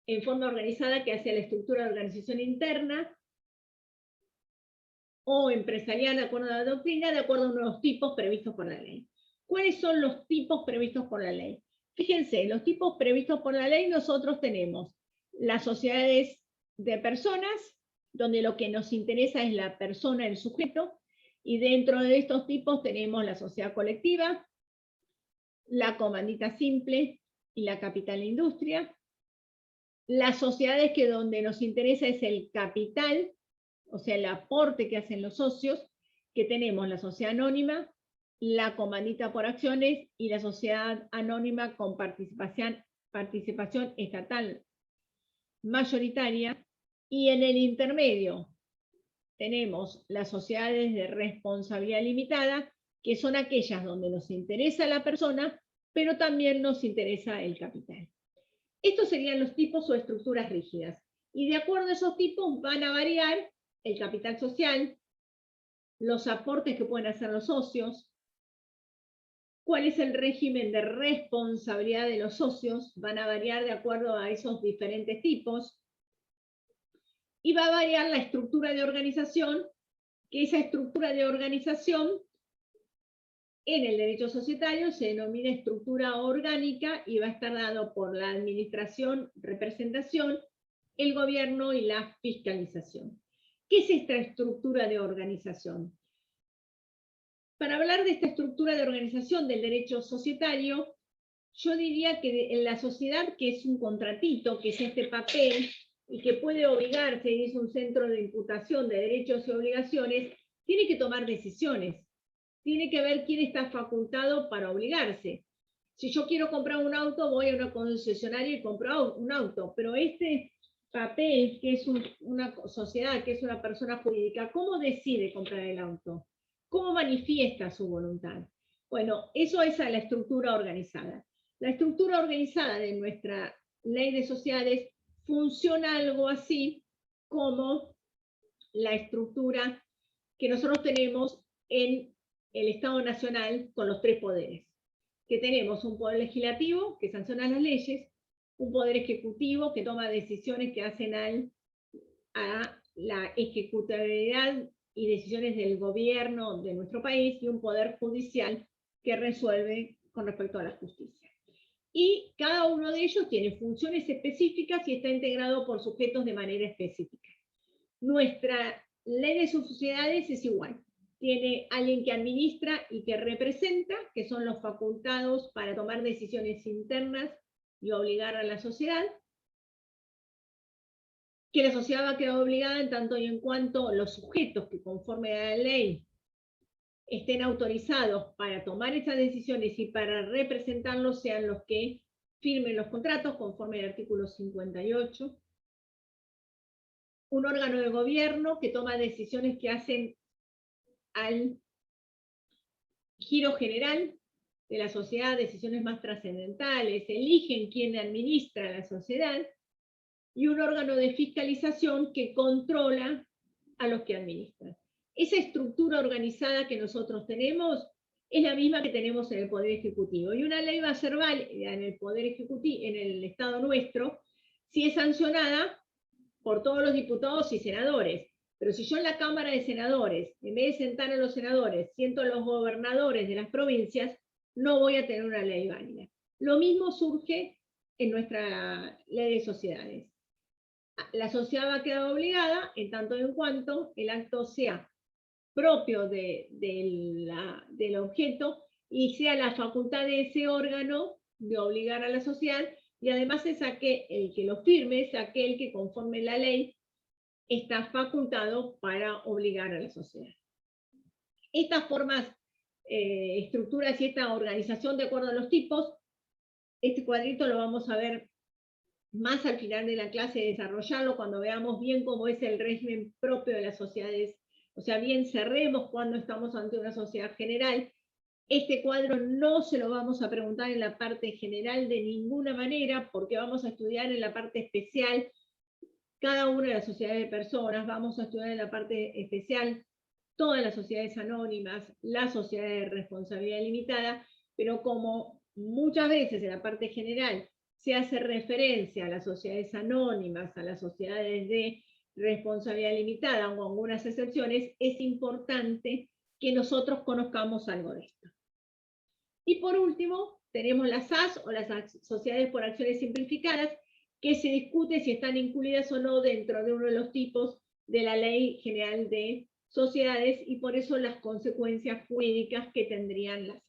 en forma organizada que hace la estructura de organización interna, o empresarial de acuerdo a la doctrina, de acuerdo a unos tipos previstos por la ley. ¿Cuáles son los tipos previstos por la ley? Fíjense, los tipos previstos por la ley nosotros tenemos las sociedades de personas, donde lo que nos interesa es la persona, el sujeto, y dentro de estos tipos tenemos la sociedad colectiva, la comandita simple y la capital industria. Las sociedades que donde nos interesa es el capital, o sea, el aporte que hacen los socios, que tenemos la sociedad anónima, la comandita por acciones y la sociedad anónima con participación estatal mayoritaria. Y en el intermedio tenemos las sociedades de responsabilidad limitada, que son aquellas donde nos interesa la persona, pero también nos interesa el capital. Estos serían los tipos o estructuras rígidas. Y de acuerdo a esos tipos van a variar el capital social, los aportes que pueden hacer los socios, cuál es el régimen de responsabilidad de los socios, van a variar de acuerdo a esos diferentes tipos, y va a variar la estructura de organización, que esa estructura de organización en el derecho societario se denomina estructura orgánica y va a estar dado por la administración, representación, el gobierno y la fiscalización. ¿Qué es esta estructura de organización? Para hablar de esta estructura de organización del derecho societario, yo diría que en la sociedad, que es un contratito, que es este papel, y que puede obligarse, y es un centro de imputación de derechos y obligaciones, tiene que tomar decisiones. Tiene que ver quién está facultado para obligarse. Si yo quiero comprar un auto, voy a una concesionaria y compro un auto, pero este papel, que es una sociedad, que es una persona jurídica, ¿cómo decide comprar el auto? ¿Cómo manifiesta su voluntad? Bueno, eso es la estructura organizada. La estructura organizada de nuestra ley de sociedades funciona algo así como la estructura que nosotros tenemos en el Estado Nacional con los tres poderes. Que tenemos un poder legislativo que sanciona las leyes, un poder ejecutivo que toma decisiones que hacen a la ejecutabilidad y decisiones del gobierno de nuestro país, y un poder judicial que resuelve con respecto a la justicia. Y cada uno de ellos tiene funciones específicas y está integrado por sujetos de manera específica. Nuestra ley de sociedades es igual. Tiene alguien que administra y que representa, que son los facultados para tomar decisiones internas y obligar a la sociedad. Que la sociedad va a quedar obligada en tanto y en cuanto los sujetos que conforme a la ley estén autorizados para tomar esas decisiones y para representarlos sean los que firmen los contratos conforme al artículo 58. Un órgano de gobierno que toma decisiones que hacen al giro general de la sociedad, decisiones más trascendentales, eligen quién administra la sociedad, y un órgano de fiscalización que controla a los que administran. Esa estructura organizada que nosotros tenemos es la misma que tenemos en el Poder Ejecutivo, y una ley va a ser válida en el Poder Ejecutivo, en el Estado nuestro, si es sancionada por todos los diputados y senadores. Pero si yo en la Cámara de Senadores, en vez de sentar a los senadores, siento a los gobernadores de las provincias, no voy a tener una ley válida. Lo mismo surge en nuestra ley de sociedades. La sociedad va a quedar obligada en tanto en cuanto el acto sea propio del objeto y sea la facultad de ese órgano de obligar a la sociedad, y además es el que lo firme, es aquel que conforme la ley está facultado para obligar a la sociedad. Estas formas, estructuras y esta organización de acuerdo a los tipos, este cuadrito lo vamos a ver más al final de la clase, desarrollarlo cuando veamos bien cómo es el régimen propio de las sociedades, o sea, bien cerremos cuando estamos ante una sociedad general. Este cuadro no se lo vamos a preguntar en la parte general de ninguna manera, porque vamos a estudiar en la parte especial cada una de las sociedades de personas, vamos a estudiar en la parte especial todas las sociedades anónimas, las sociedades de responsabilidad limitada, pero como muchas veces en la parte general se hace referencia a las sociedades anónimas, a las sociedades de responsabilidad limitada o algunas excepciones, es importante que nosotros conozcamos algo de esto. Y por último, tenemos las SAS o las sociedades por acciones simplificadas, que se discute si están incluidas o no dentro de uno de los tipos de la Ley General de Sociedades y por eso las consecuencias jurídicas que tendrían las SAS.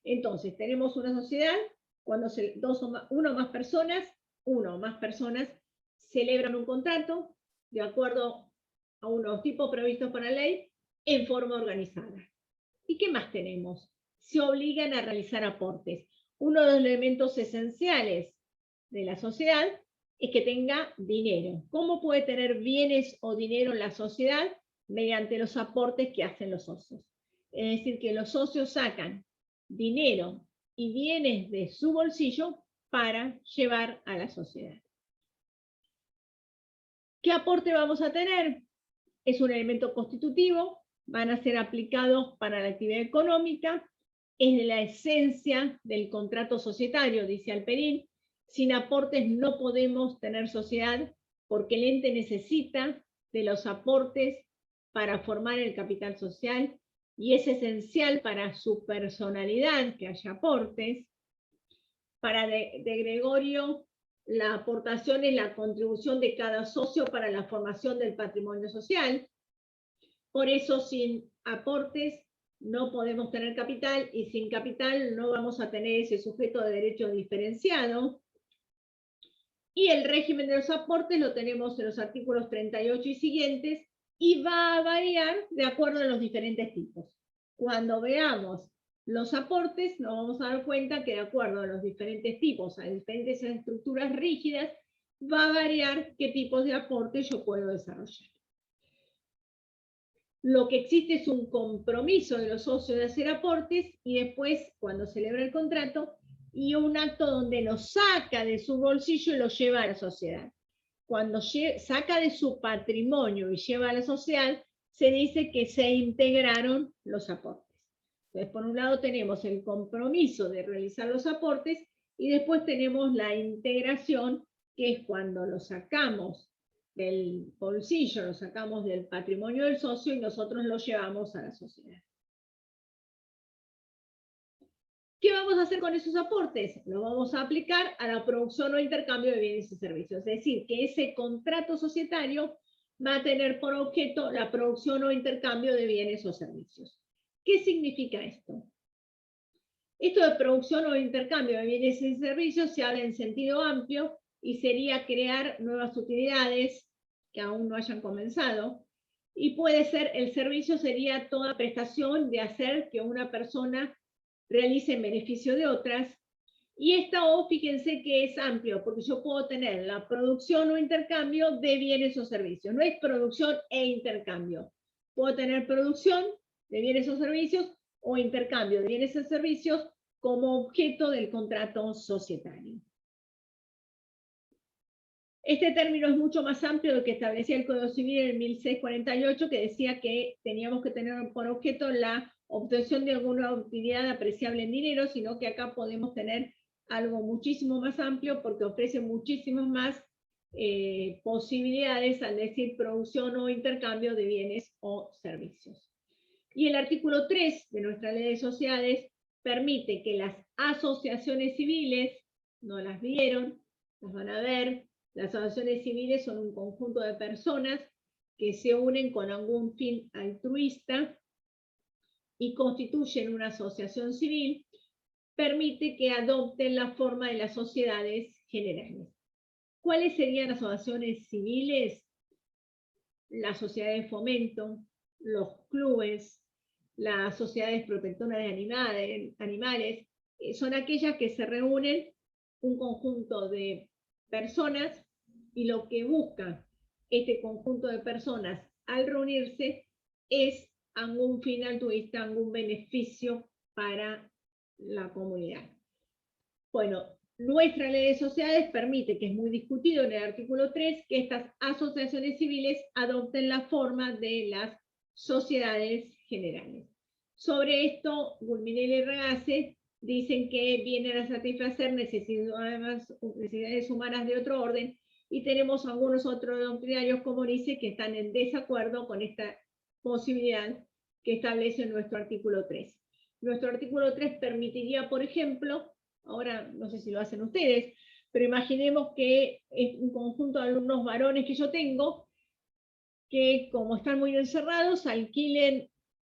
Entonces, tenemos una sociedad cuando uno o más personas celebran un contrato de acuerdo a unos tipos previstos por la ley en forma organizada. ¿Y qué más tenemos? Se obligan a realizar aportes. Uno de los elementos esenciales de la sociedad es que tenga dinero. ¿Cómo puede tener bienes o dinero en la sociedad? Mediante los aportes que hacen los socios. Es decir, que los socios sacan dinero y bienes de su bolsillo para llevar a la sociedad. ¿Qué aporte vamos a tener? Es un elemento constitutivo, van a ser aplicados para la actividad económica, es de la esencia del contrato societario, dice Alperín. Sin aportes no podemos tener sociedad porque el ente necesita de los aportes para formar el capital social y es esencial para su personalidad que haya aportes. Para de Gregorio, la aportación es la contribución de cada socio para la formación del patrimonio social. Por eso, sin aportes no podemos tener capital y sin capital no vamos a tener ese sujeto de derecho diferenciado. Y el régimen de los aportes lo tenemos en los artículos 38 y siguientes y va a variar de acuerdo a los diferentes tipos. Cuando veamos los aportes nos vamos a dar cuenta que de acuerdo a los diferentes tipos, a diferentes estructuras rígidas, va a variar qué tipos de aportes yo puedo desarrollar. Lo que existe es un compromiso de los socios de hacer aportes y después, cuando celebra el contrato, y un acto donde lo saca de su bolsillo y lo lleva a la sociedad. Cuando saca de su patrimonio y lleva a la sociedad, se dice que se integraron los aportes. Entonces, por un lado tenemos el compromiso de realizar los aportes y después tenemos la integración, que es cuando lo sacamos del bolsillo, lo sacamos del patrimonio del socio y nosotros lo llevamos a la sociedad. ¿Qué vamos a hacer con esos aportes? Lo vamos a aplicar a la producción o intercambio de bienes y servicios. Es decir, que ese contrato societario va a tener por objeto la producción o intercambio de bienes o servicios. ¿Qué significa esto? Esto de producción o intercambio de bienes y servicios se habla en sentido amplio y sería crear nuevas utilidades que aún no hayan comenzado. Y puede ser, el servicio sería toda prestación de hacer que una persona realice en beneficio de otras. Y esta O, fíjense que es amplio, porque yo puedo tener la producción o intercambio de bienes o servicios. No es producción e intercambio. Puedo tener producción de bienes o servicios o intercambio de bienes o servicios como objeto del contrato societario. Este término es mucho más amplio de lo que establecía el Código Civil en 1648, que decía que teníamos que tener por objeto la obtención de alguna utilidad apreciable en dinero, sino que acá podemos tener algo muchísimo más amplio porque ofrece muchísimas más posibilidades al decir producción o intercambio de bienes o servicios. Y el artículo 3 de nuestra Ley de Sociedades permite que las asociaciones civiles, no las vieron, las van a ver. Las asociaciones civiles son un conjunto de personas que se unen con algún fin altruista y constituyen una asociación civil, permite que adopten la forma de las sociedades generales. ¿Cuáles serían las asociaciones civiles? las sociedades de fomento, los clubes, las sociedades protectoras de animales, son aquellas que se reúnen un conjunto de personas y lo que busca este conjunto de personas al reunirse es algún fin altruista, algún beneficio para la comunidad. Bueno, nuestra ley de sociedades permite, que es muy discutido en el artículo 3, que estas asociaciones civiles adopten la forma de las sociedades generales. Sobre esto, Gulminelli y Ragase dicen que vienen a satisfacer necesidades humanas de otro orden, y tenemos algunos otros doctrinarios como dice que están en desacuerdo con esta posibilidad que establece nuestro artículo 3. Nuestro artículo 3 permitiría, por ejemplo, ahora no sé si lo hacen ustedes, pero imaginemos que es un conjunto de alumnos varones que yo tengo, que como están muy encerrados,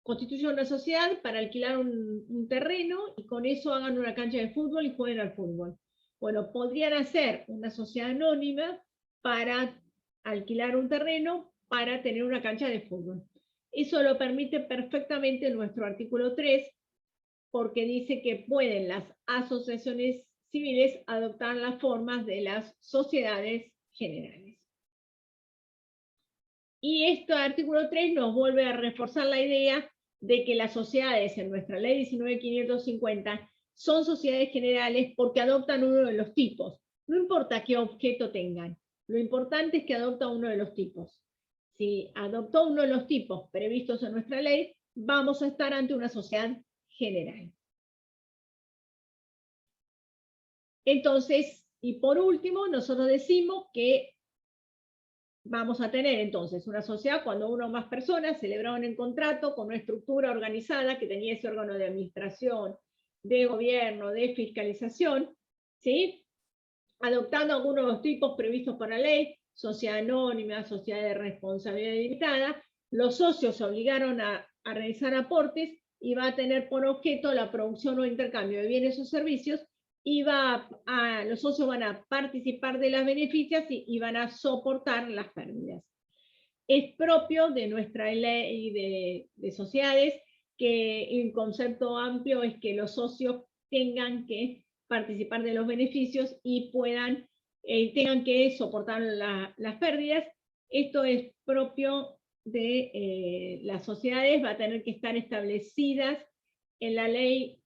constituyen una sociedad para alquilar un terreno y con eso hagan una cancha de fútbol y jueguen al fútbol. Bueno, podrían hacer una sociedad anónima para alquilar un terreno para tener una cancha de fútbol. Eso lo permite perfectamente nuestro artículo 3, porque dice que pueden las asociaciones civiles adoptar las formas de las sociedades generales. Y este artículo 3 nos vuelve a reforzar la idea de que las sociedades en nuestra ley 19.550 son sociedades generales porque adoptan uno de los tipos. No importa qué objeto tengan, lo importante es que adopta uno de los tipos. Si adoptó uno de los tipos previstos en nuestra ley, vamos a estar ante una sociedad general. Entonces, y por último, nosotros decimos que vamos a tener entonces una sociedad cuando una o más personas celebraron el contrato con una estructura organizada que tenía ese órgano de administración, de gobierno, de fiscalización, ¿sí? Adoptando algunos de los tipos previstos por la ley, sociedad anónima, sociedad de responsabilidad limitada. Los socios se obligaron a realizar aportes y va a tener por objeto la producción o intercambio de bienes o servicios, y los socios van a participar de los beneficios y van a soportar las pérdidas. Es propio de nuestra ley de sociedades que el concepto amplio es que los socios tengan que participar de los beneficios y tengan que soportar las pérdidas. Esto es propio de las sociedades, va a tener que estar establecidas en la ley,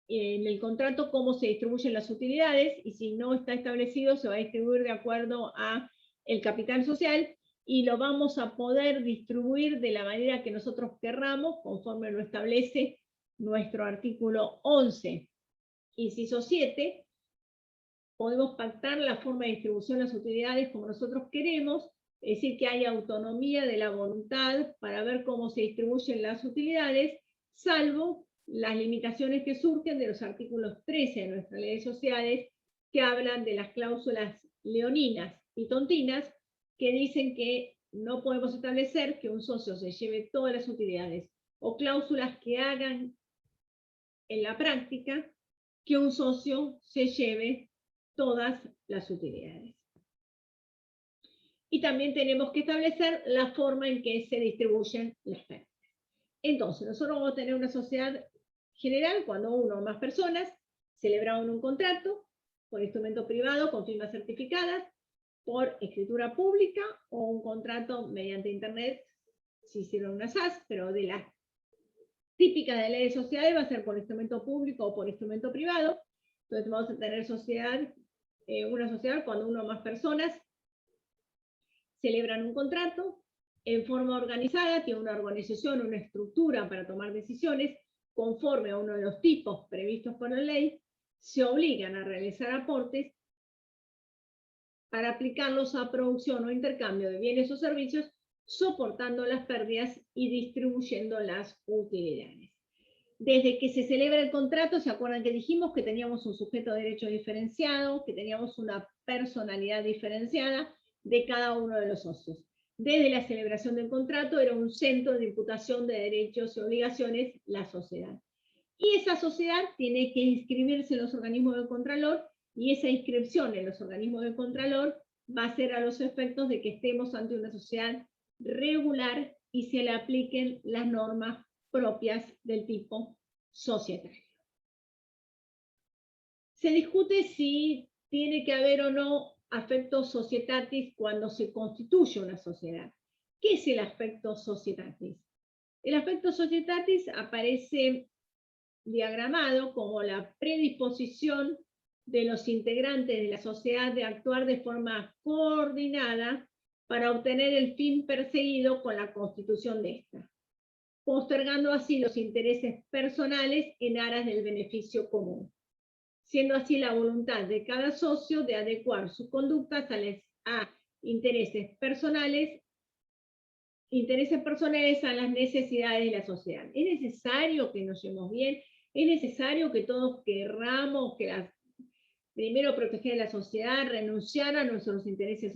en el contrato, cómo se distribuyen las utilidades, y si no está establecido se va a distribuir de acuerdo a el capital social, y lo vamos a poder distribuir de la manera que nosotros querramos, conforme lo establece nuestro artículo 11. Inciso 7, podemos pactar la forma de distribución de las utilidades como nosotros queremos, es decir, que hay autonomía de la voluntad para ver cómo se distribuyen las utilidades, salvo las limitaciones que surgen de los artículos 13 de nuestra ley de sociedades, que hablan de las cláusulas leoninas y tontinas, que dicen que no podemos establecer que un socio se lleve todas las utilidades, o cláusulas que hagan en la práctica que un socio se lleve todas las utilidades. Y también tenemos que establecer la forma en que se distribuyen las pérdidas. Entonces, nosotros vamos a tener una sociedad general cuando uno o más personas celebraron un contrato por instrumento privado con firmas certificadas, por escritura pública, o un contrato mediante internet, si hicieron una SAS, pero de las típicas de ley de sociedades va a ser por instrumento público o por instrumento privado. Entonces vamos a tener una sociedad cuando uno o más personas celebran un contrato en forma organizada, tiene una organización, una estructura para tomar decisiones, conforme a uno de los tipos previstos por la ley, se obligan a realizar aportes para aplicarlos a producción o intercambio de bienes o servicios, soportando las pérdidas y distribuyendo las utilidades. Desde que se celebra el contrato, ¿se acuerdan que dijimos que teníamos un sujeto de derecho diferenciado, que teníamos una personalidad diferenciada de cada uno de los socios? Desde la celebración del contrato era un centro de imputación de derechos y obligaciones, la sociedad. Y esa sociedad tiene que inscribirse en los organismos del Contralor, y esa inscripción en los organismos del Contralor va a ser a los efectos de que estemos ante una sociedad regular y se le apliquen las normas propias del tipo societario. Se discute si tiene que haber o no affecto societatis cuando se constituye una sociedad. ¿Qué es el affecto societatis? El affecto societatis aparece diagramado como la predisposición de los integrantes de la sociedad de actuar de forma coordinada para obtener el fin perseguido con la constitución de esta, postergando así los intereses personales en aras del beneficio común, siendo así la voluntad de cada socio de adecuar sus conductas a intereses personales a las necesidades de la sociedad. Es necesario que nos llevemos bien, es necesario que todos querramos primero proteger a la sociedad, renunciar a nuestros intereses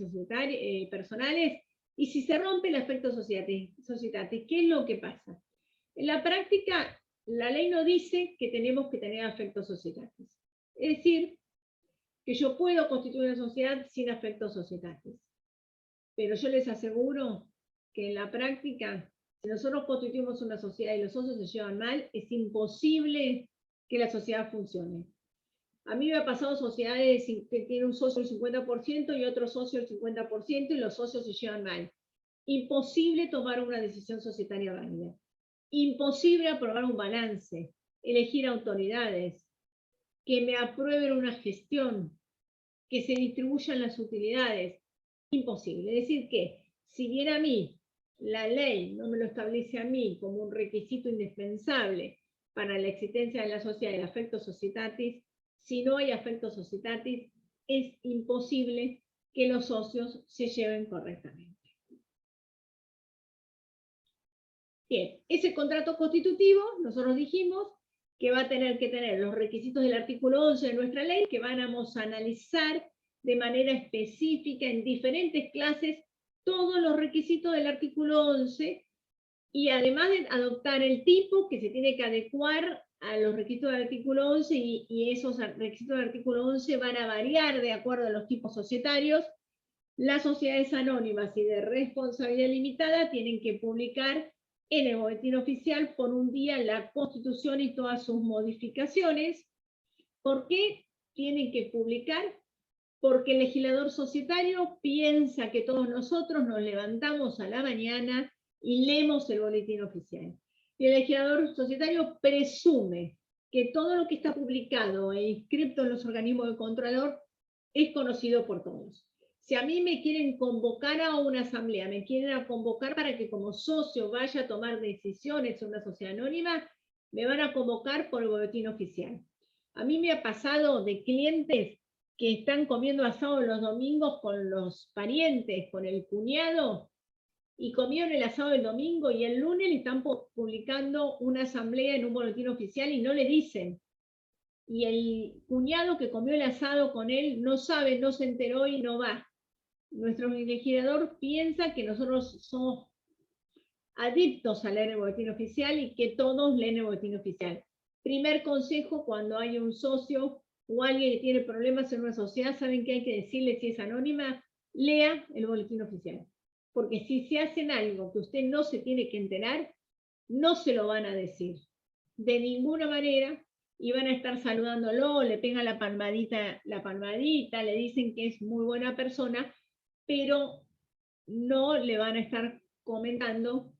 personales, y si se rompe el affecto societatis, ¿qué es lo que pasa? En la práctica, la ley no dice que tenemos que tener affecto societatis. Es decir, que yo puedo constituir una sociedad sin affecto societatis. Pero yo les aseguro que en la práctica, si nosotros constituimos una sociedad y los socios se llevan mal, es imposible que la sociedad funcione. A mí me ha pasado sociedades que tienen un socio el 50% y otro socio el 50%, y los socios se llevan mal. Imposible tomar una decisión societaria válida. Imposible aprobar un balance, elegir autoridades, que me aprueben una gestión, que se distribuyan las utilidades. Imposible. Es decir que, si bien a mí la ley no me lo establece a mí como un requisito indispensable para la existencia de la sociedad, el affecto societatis, si no hay affecto societatis, es imposible que los socios se lleven correctamente. Bien, ese contrato constitutivo, nosotros dijimos que va a tener que tener los requisitos del artículo 11 de nuestra ley, que vamos a analizar de manera específica en diferentes clases todos los requisitos del artículo 11, y además de adoptar el tipo que se tiene que adecuar a los requisitos del artículo 11, y esos requisitos del artículo 11 van a variar de acuerdo a los tipos societarios. Las sociedades anónimas y de responsabilidad limitada tienen que publicar en el boletín oficial por un día la Constitución y todas sus modificaciones. ¿Por qué tienen que publicar? Porque el legislador societario piensa que todos nosotros nos levantamos a la mañana y leemos el boletín oficial. Y el legislador societario presume que todo lo que está publicado e inscrito en los organismos de control es conocido por todos. Si a mí me quieren convocar a una asamblea, me quieren convocar para que como socio vaya a tomar decisiones en una sociedad anónima, me van a convocar por el boletín oficial. A mí me ha pasado de clientes que están comiendo asado los domingos con los parientes, con el cuñado, y comieron el asado el domingo y el lunes le están publicando una asamblea en un boletín oficial y no le dicen. Y el cuñado que comió el asado con él no sabe, no se enteró y no va. Nuestro legislador piensa que nosotros somos adictos a leer el boletín oficial y que todos leen el boletín oficial. Primer consejo: cuando hay un socio o alguien que tiene problemas en una sociedad, ¿saben qué hay que decirle si es anónima? Lea el boletín oficial. Porque si se hacen algo que usted no se tiene que enterar, no se lo van a decir. De ninguna manera. Y van a estar saludándolo, le pegan la palmadita, le dicen que es muy buena persona, pero no le van a estar comentando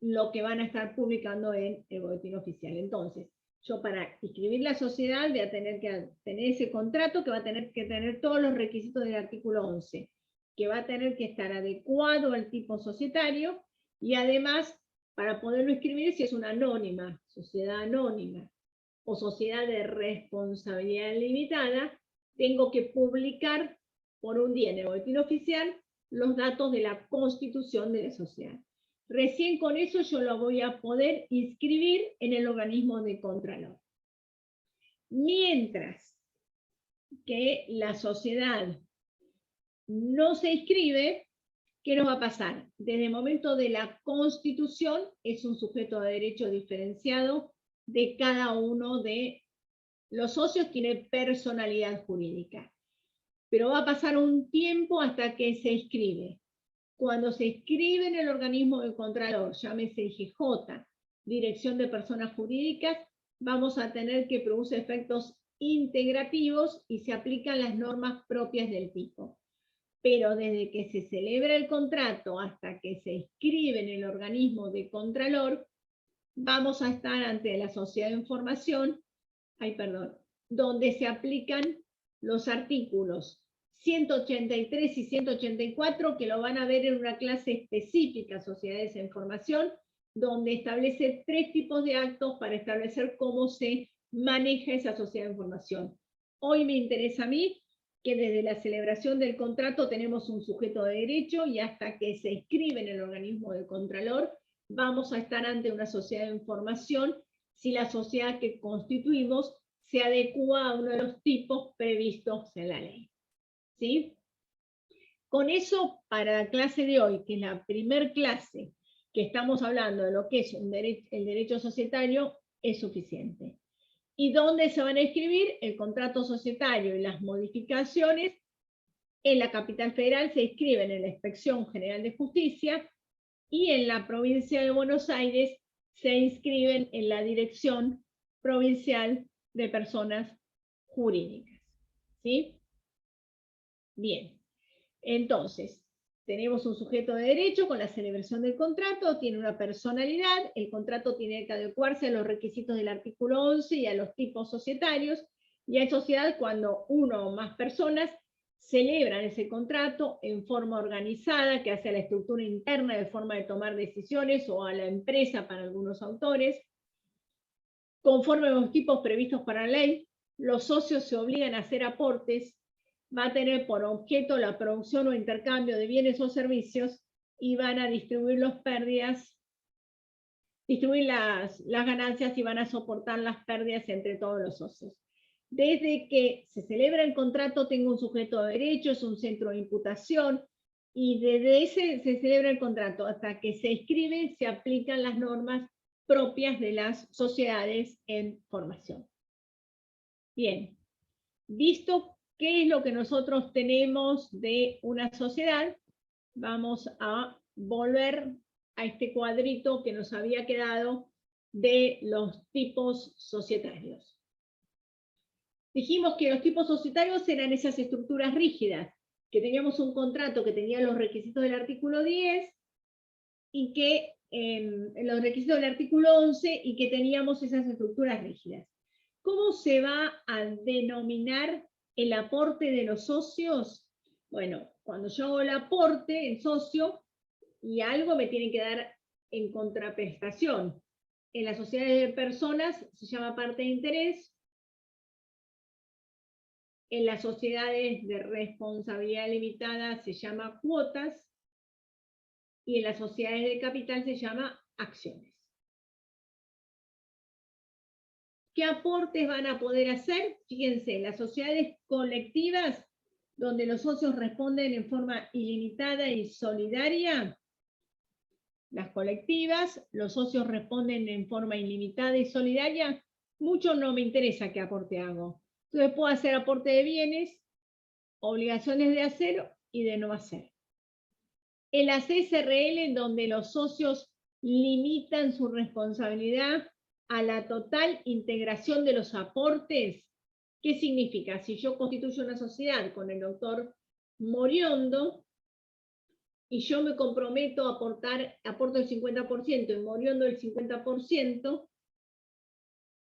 lo que van a estar publicando en el boletín oficial. Entonces, yo para inscribir la sociedad voy a tener que tener ese contrato que va a tener que tener todos los requisitos del artículo 11, que va a tener que estar adecuado al tipo societario, y además, para poderlo inscribir, si es una anónima, sociedad anónima, o sociedad de responsabilidad limitada, tengo que publicar por un día en el boletín oficial los datos de la constitución de la sociedad. Recién con eso yo lo voy a poder inscribir en el organismo de Contralor. Mientras que la sociedad no se inscribe, ¿qué nos va a pasar? Desde el momento de la constitución es un sujeto de derecho diferenciado de cada uno de los socios, tiene personalidad jurídica. Pero va a pasar un tiempo hasta que se inscribe. Cuando se inscribe en el organismo del Contralor, llámese IGJ, Dirección de Personas Jurídicas, vamos a tener que produce efectos integrativos y se aplican las normas propias del tipo. Pero desde que se celebra el contrato hasta que se inscribe en el organismo de Contralor, vamos a estar ante la sociedad de información, donde se aplican los artículos 183 y 184, que lo van a ver en una clase específica, Sociedades de Información, donde establece 3 tipos de actos para establecer cómo se maneja esa sociedad de información. Hoy me interesa a mí que desde la celebración del contrato tenemos un sujeto de derecho y hasta que se inscribe en el organismo del Contralor, vamos a estar ante una sociedad de información si la sociedad que constituimos se adecua a uno de los tipos previstos en la ley. ¿Sí? Con eso, para la clase de hoy, que es la primer clase que estamos hablando de lo que es el derecho societario, es suficiente. ¿Y dónde se van a escribir? El contrato societario y las modificaciones en la Capital Federal se inscriben en la Inspección General de Justicia y en la provincia de Buenos Aires se inscriben en la Dirección Provincial de Personas Jurídicas. ¿Sí? Bien. Entonces, tenemos un sujeto de derecho con la celebración del contrato, tiene una personalidad, el contrato tiene que adecuarse a los requisitos del artículo 11 y a los tipos societarios, y hay sociedad cuando uno o más personas celebran ese contrato en forma organizada, que hace a la estructura interna de forma de tomar decisiones o a la empresa para algunos autores. Conforme a los tipos previstos para la ley, los socios se obligan a hacer aportes, va a tener por objeto la producción o intercambio de bienes o servicios y van a distribuir las pérdidas, distribuir las ganancias y van a soportar las pérdidas entre todos los socios. Desde que se celebra el contrato tengo un sujeto de derecho, es un centro de imputación, y desde ese se celebra el contrato hasta que se inscribe se aplican las normas propias de las sociedades en formación. Bien, visto qué es lo que nosotros tenemos de una sociedad, vamos a volver a este cuadrito que nos había quedado de los tipos societarios. Dijimos que los tipos societarios eran esas estructuras rígidas, que teníamos un contrato que tenía los requisitos del artículo 10 y que los requisitos del artículo 11 y que teníamos esas estructuras rígidas. ¿Cómo se va a denominar el aporte de los socios? Bueno, cuando yo hago el aporte, el socio, y algo me tiene que dar en contraprestación. En las sociedades de personas se llama parte de interés. En las sociedades de responsabilidad limitada se llama cuotas. Y en las sociedades de capital se llama acciones. ¿Qué aportes van a poder hacer? Fíjense, las sociedades colectivas, donde los socios responden en forma ilimitada y solidaria, las colectivas, los socios responden en forma ilimitada y solidaria, mucho no me interesa qué aporte hago. Entonces puedo hacer aporte de bienes, obligaciones de hacer y de no hacer. En las SRL, en donde los socios limitan su responsabilidad a la total integración de los aportes. ¿Qué significa? Si yo constituyo una sociedad con el doctor Moriondo y yo me comprometo a aporto el 50% y Moriondo el 50%,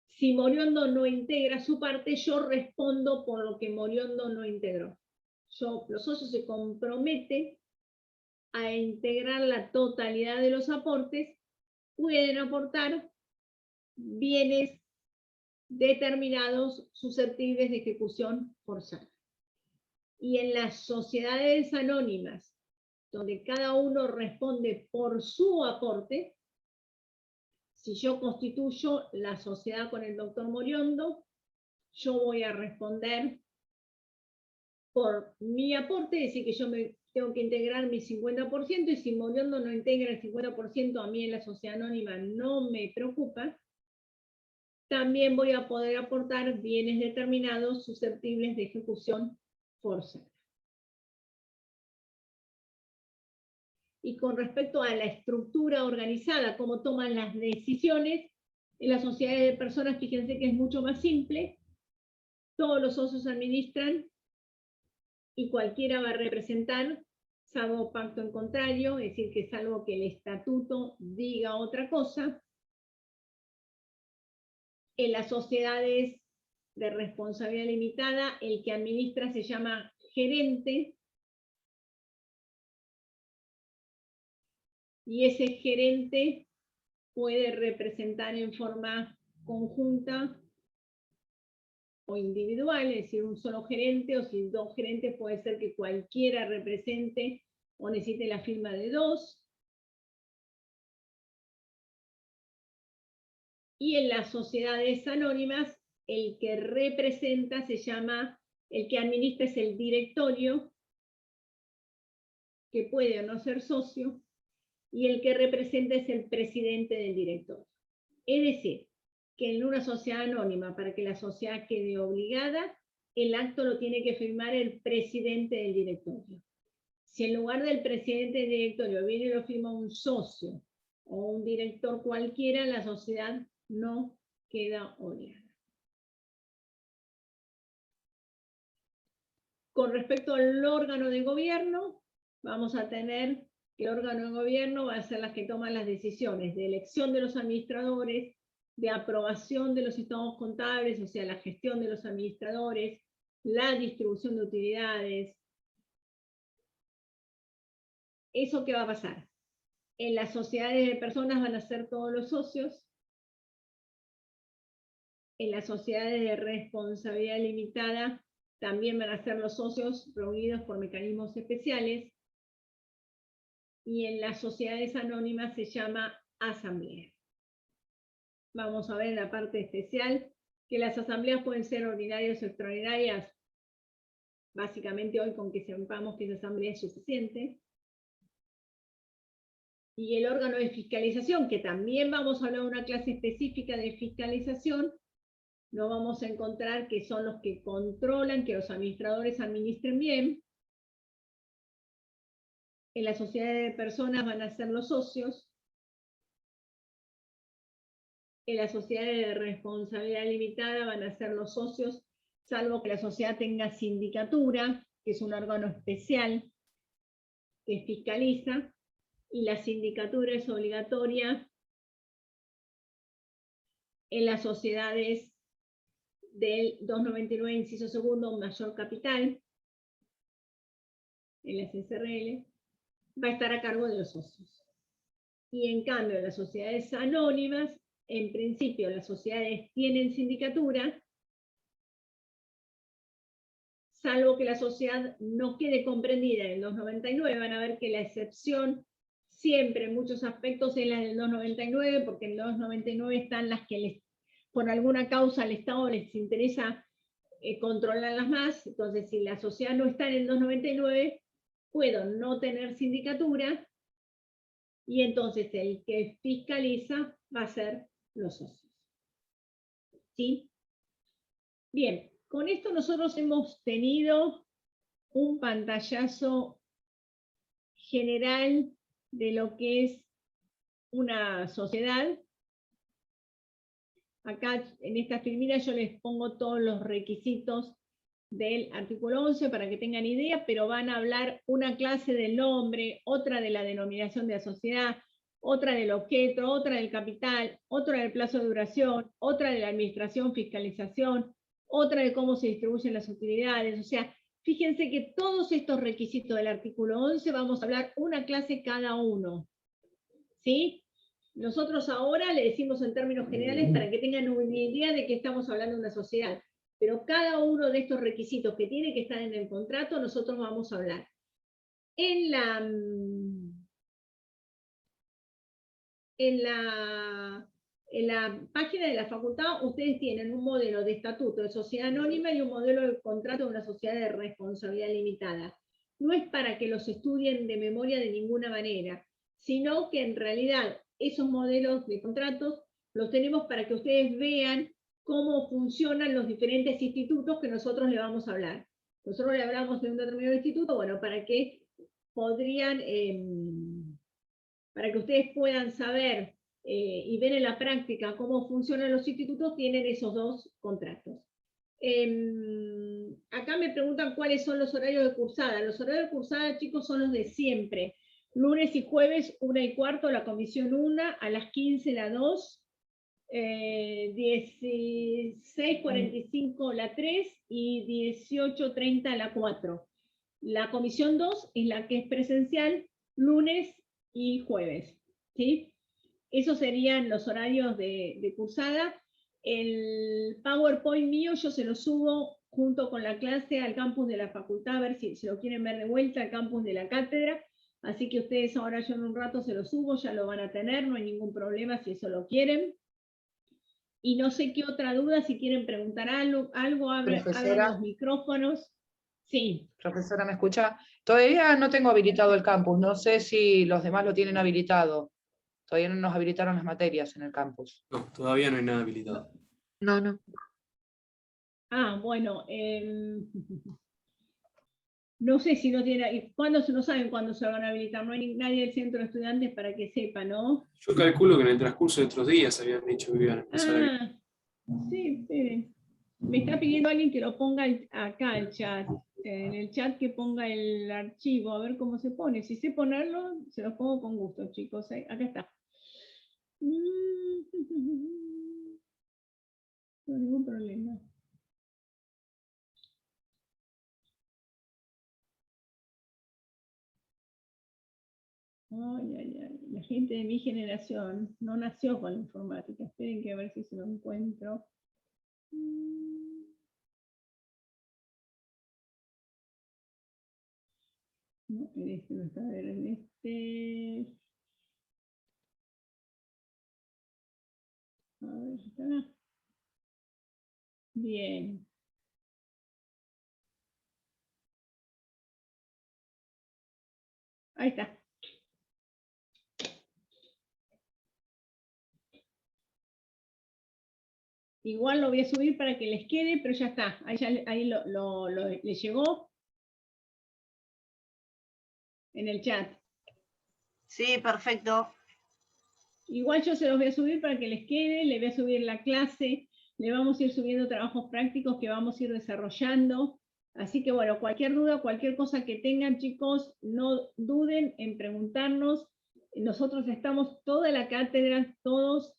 si Moriondo no integra su parte, yo respondo por lo que Moriondo no integró. Los socios se comprometen a integrar la totalidad de los aportes, pueden aportar bienes determinados susceptibles de ejecución forzada. Y en las sociedades anónimas, donde cada uno responde por su aporte, si yo constituyo la sociedad con el doctor Moriondo, yo voy a responder por mi aporte, es decir, que yo me tengo que integrar mi 50%, y si Moriondo no integra el 50%, a mí en la sociedad anónima no me preocupa. También voy a poder aportar bienes determinados susceptibles de ejecución forzada. Y con respecto a la estructura organizada, cómo toman las decisiones, en las sociedades de personas, fíjense que es mucho más simple. Todos los socios administran y cualquiera va a representar, salvo pacto en contrario, es decir, que salvo que el estatuto diga otra cosa. En las sociedades de responsabilidad limitada, el que administra se llama gerente, y ese gerente puede representar en forma conjunta o individual, es decir, un solo gerente, o si dos gerentes puede ser que cualquiera represente o necesite la firma de dos. Y en las sociedades anónimas, el que representa se llama, el que administra es el directorio, que puede o no ser socio, y el que representa es el presidente del directorio. Es decir, que en una sociedad anónima, para que la sociedad quede obligada, el acto lo tiene que firmar el presidente del directorio. Si en lugar del presidente del directorio viene y lo firma un socio o un director cualquiera, la sociedad no queda obligada. Con respecto al órgano de gobierno, vamos a tener que el órgano de gobierno va a ser las que toman las decisiones de elección de los administradores, de aprobación de los estados contables, o sea, la gestión de los administradores, la distribución de utilidades. ¿Eso qué va a pasar? En las sociedades de personas van a ser todos los socios. En las sociedades de responsabilidad limitada también van a ser los socios reunidos por mecanismos especiales. Y en las sociedades anónimas se llama asamblea. Vamos a ver en la parte especial que las asambleas pueden ser ordinarias o extraordinarias. Básicamente hoy con que sepamos que esa asamblea es suficiente. Y el órgano de fiscalización, que también vamos a hablar de una clase específica de fiscalización, no vamos a encontrar que son los que controlan que los administradores administren bien. En la sociedad de personas van a ser los socios. En la sociedad de responsabilidad limitada van a ser los socios, salvo que la sociedad tenga sindicatura, que es un órgano especial que fiscaliza, y la sindicatura es obligatoria en las sociedades del 299, inciso segundo, mayor capital, en las SRL, va a estar a cargo de los socios. Y en cambio, las sociedades anónimas, en principio las sociedades tienen sindicatura, salvo que la sociedad no quede comprendida en el 299, van a ver que la excepción siempre en muchos aspectos es la del 299, porque en el 299 están las que por alguna causa al Estado les interesa controlarlas más. Entonces, si la sociedad no está en el 299, puedo no tener sindicatura, y entonces el que fiscaliza va a ser los socios. ¿Sí? Bien, con esto nosotros hemos tenido un pantallazo general de lo que es una sociedad. Acá en esta filmina yo les pongo todos los requisitos del artículo 11 para que tengan idea, pero van a hablar una clase del nombre, otra de la denominación de la sociedad, otra del objeto, otra del capital, otra del plazo de duración, otra de la administración, fiscalización, otra de cómo se distribuyen las utilidades. O sea, fíjense que todos estos requisitos del artículo 11 vamos a hablar una clase cada uno. ¿Sí? Nosotros ahora le decimos en términos generales para que tengan una idea de que estamos hablando de una sociedad. Pero cada uno de estos requisitos que tiene que estar en el contrato, nosotros vamos a hablar. En la página de la facultad, ustedes tienen un modelo de estatuto de sociedad anónima y un modelo de contrato de una sociedad de responsabilidad limitada. No es para que los estudien de memoria de ninguna manera, sino que en realidad esos modelos de contratos los tenemos para que ustedes vean cómo funcionan los diferentes institutos que nosotros le vamos a hablar. Nosotros le hablamos de un determinado instituto, bueno, para que podrían para que ustedes puedan saber y ver en la práctica cómo funcionan los institutos, tienen esos 2 contratos. Acá me preguntan cuáles son los horarios de cursada. Los horarios de cursada, chicos, son los de siempre. Lunes y jueves, 1:15, la comisión 1, a las 15 la 2, 16:45 la 3 y 18:30 la 4. La comisión 2 es la que es presencial, lunes y jueves, ¿sí? Esos serían los horarios de cursada. El PowerPoint mío yo se lo subo junto con la clase al campus de la facultad, a ver si lo quieren ver de vuelta, al campus de la cátedra. Así que ustedes ahora, yo en un rato se lo subo, ya lo van a tener, no hay ningún problema si eso lo quieren. Y no sé qué otra duda, si quieren preguntar algo abran los micrófonos. Sí. Profesora, ¿me escucha? Todavía no tengo habilitado el campus, no sé si los demás lo tienen habilitado. Todavía no nos habilitaron las materias en el campus. No, todavía no hay nada habilitado. No. Ah, bueno, no sé si no tiene, no saben cuándo se van a habilitar, no hay nadie del centro de estudiantes para que sepa, ¿no? Yo calculo que en el transcurso de otros días habían dicho que iban a empezar a... Sí, esperen. Me está pidiendo alguien que lo ponga acá el chat, en el chat que ponga el archivo, a ver cómo se pone. Si sé ponerlo, se los pongo con gusto, chicos. Acá está. No hay ningún problema. Ay. La gente de mi generación no nació con la informática. Esperen que a ver si se lo encuentro. No, en este no está, a ver, en este. A ver, está. Bien. Ahí está. Igual lo voy a subir para que les quede, pero ya está. Ahí les llegó en el chat. Sí, perfecto. Igual yo se los voy a subir para que les quede, le voy a subir la clase, le vamos a ir subiendo trabajos prácticos que vamos a ir desarrollando. Así que bueno, cualquier duda, cualquier cosa que tengan, chicos, no duden en preguntarnos. Nosotros estamos toda la cátedra, todos,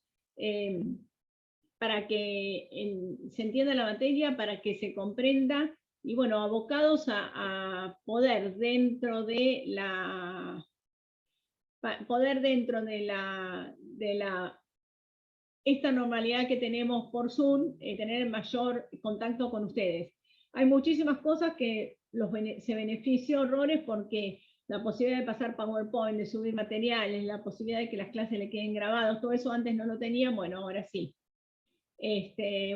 para que se entienda la materia, para que se comprenda, y bueno, abocados a poder dentro de esta normalidad que tenemos por Zoom, tener mayor contacto con ustedes. Hay muchísimas cosas que se benefició horrores porque la posibilidad de pasar PowerPoint, de subir materiales, la posibilidad de que las clases le queden grabadas, todo eso antes no lo tenían, bueno, ahora sí.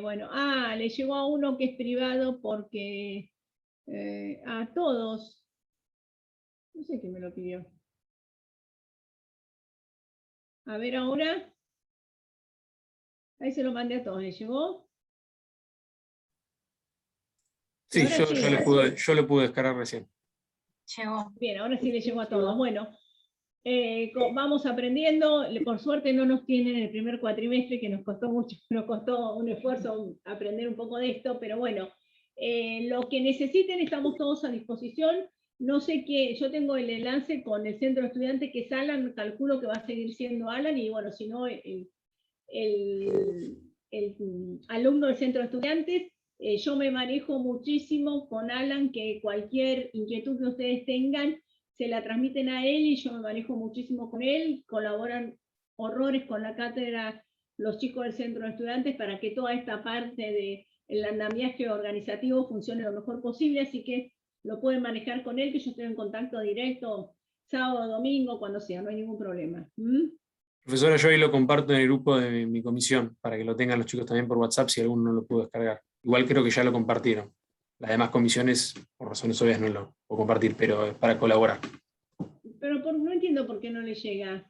Bueno, le llegó a uno que es privado porque a todos, no sé quién me lo pidió. A ver ahora. Ahí se lo mandé a todos, ¿le llegó? Sí, yo lo pude descargar recién. Llegó. Bien, ahora sí le llegó a todos. Bueno, vamos aprendiendo. Por suerte no nos tienen en el primer cuatrimestre, que nos costó mucho, nos costó un esfuerzo aprender un poco de esto, pero bueno, lo que necesiten estamos todos a disposición. No sé qué, yo tengo el enlace con el centro de estudiantes que es Alan, calculo que va a seguir siendo Alan, y bueno, si no, el alumno del centro de estudiantes. Yo me manejo muchísimo con Alan, que cualquier inquietud que ustedes tengan, se la transmiten a él y yo me manejo muchísimo con él. Colaboran horrores con la cátedra los chicos del centro de estudiantes para que toda esta parte del andamiaje organizativo funcione lo mejor posible, así que lo pueden manejar con él, que yo estoy en contacto directo sábado, domingo, cuando sea, no hay ningún problema. Profesora, yo ahí lo comparto en el grupo de mi comisión, para que lo tengan los chicos también por WhatsApp si alguno no lo pudo descargar. Igual creo que ya lo compartieron. Las demás comisiones, por razones obvias, no lo puedo compartir, pero es para colaborar. Pero no entiendo por qué no le llega.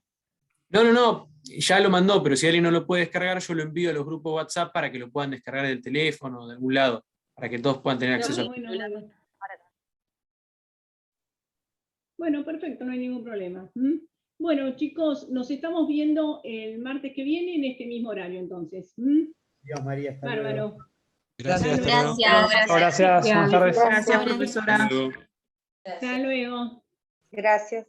No, ya lo mandó, pero si alguien no lo puede descargar, yo lo envío a los grupos WhatsApp para que lo puedan descargar del teléfono o de algún lado, para que todos puedan tener acceso. Bueno, perfecto, no hay ningún problema. Bueno, chicos, nos estamos viendo el martes que viene en este mismo horario, entonces. ¿Mm? Dios, María, hasta luego. Bárbaro. Gracias. Hasta luego. Gracias, buenas tardes. Gracias, profesora. Hasta luego. Hasta luego. Gracias.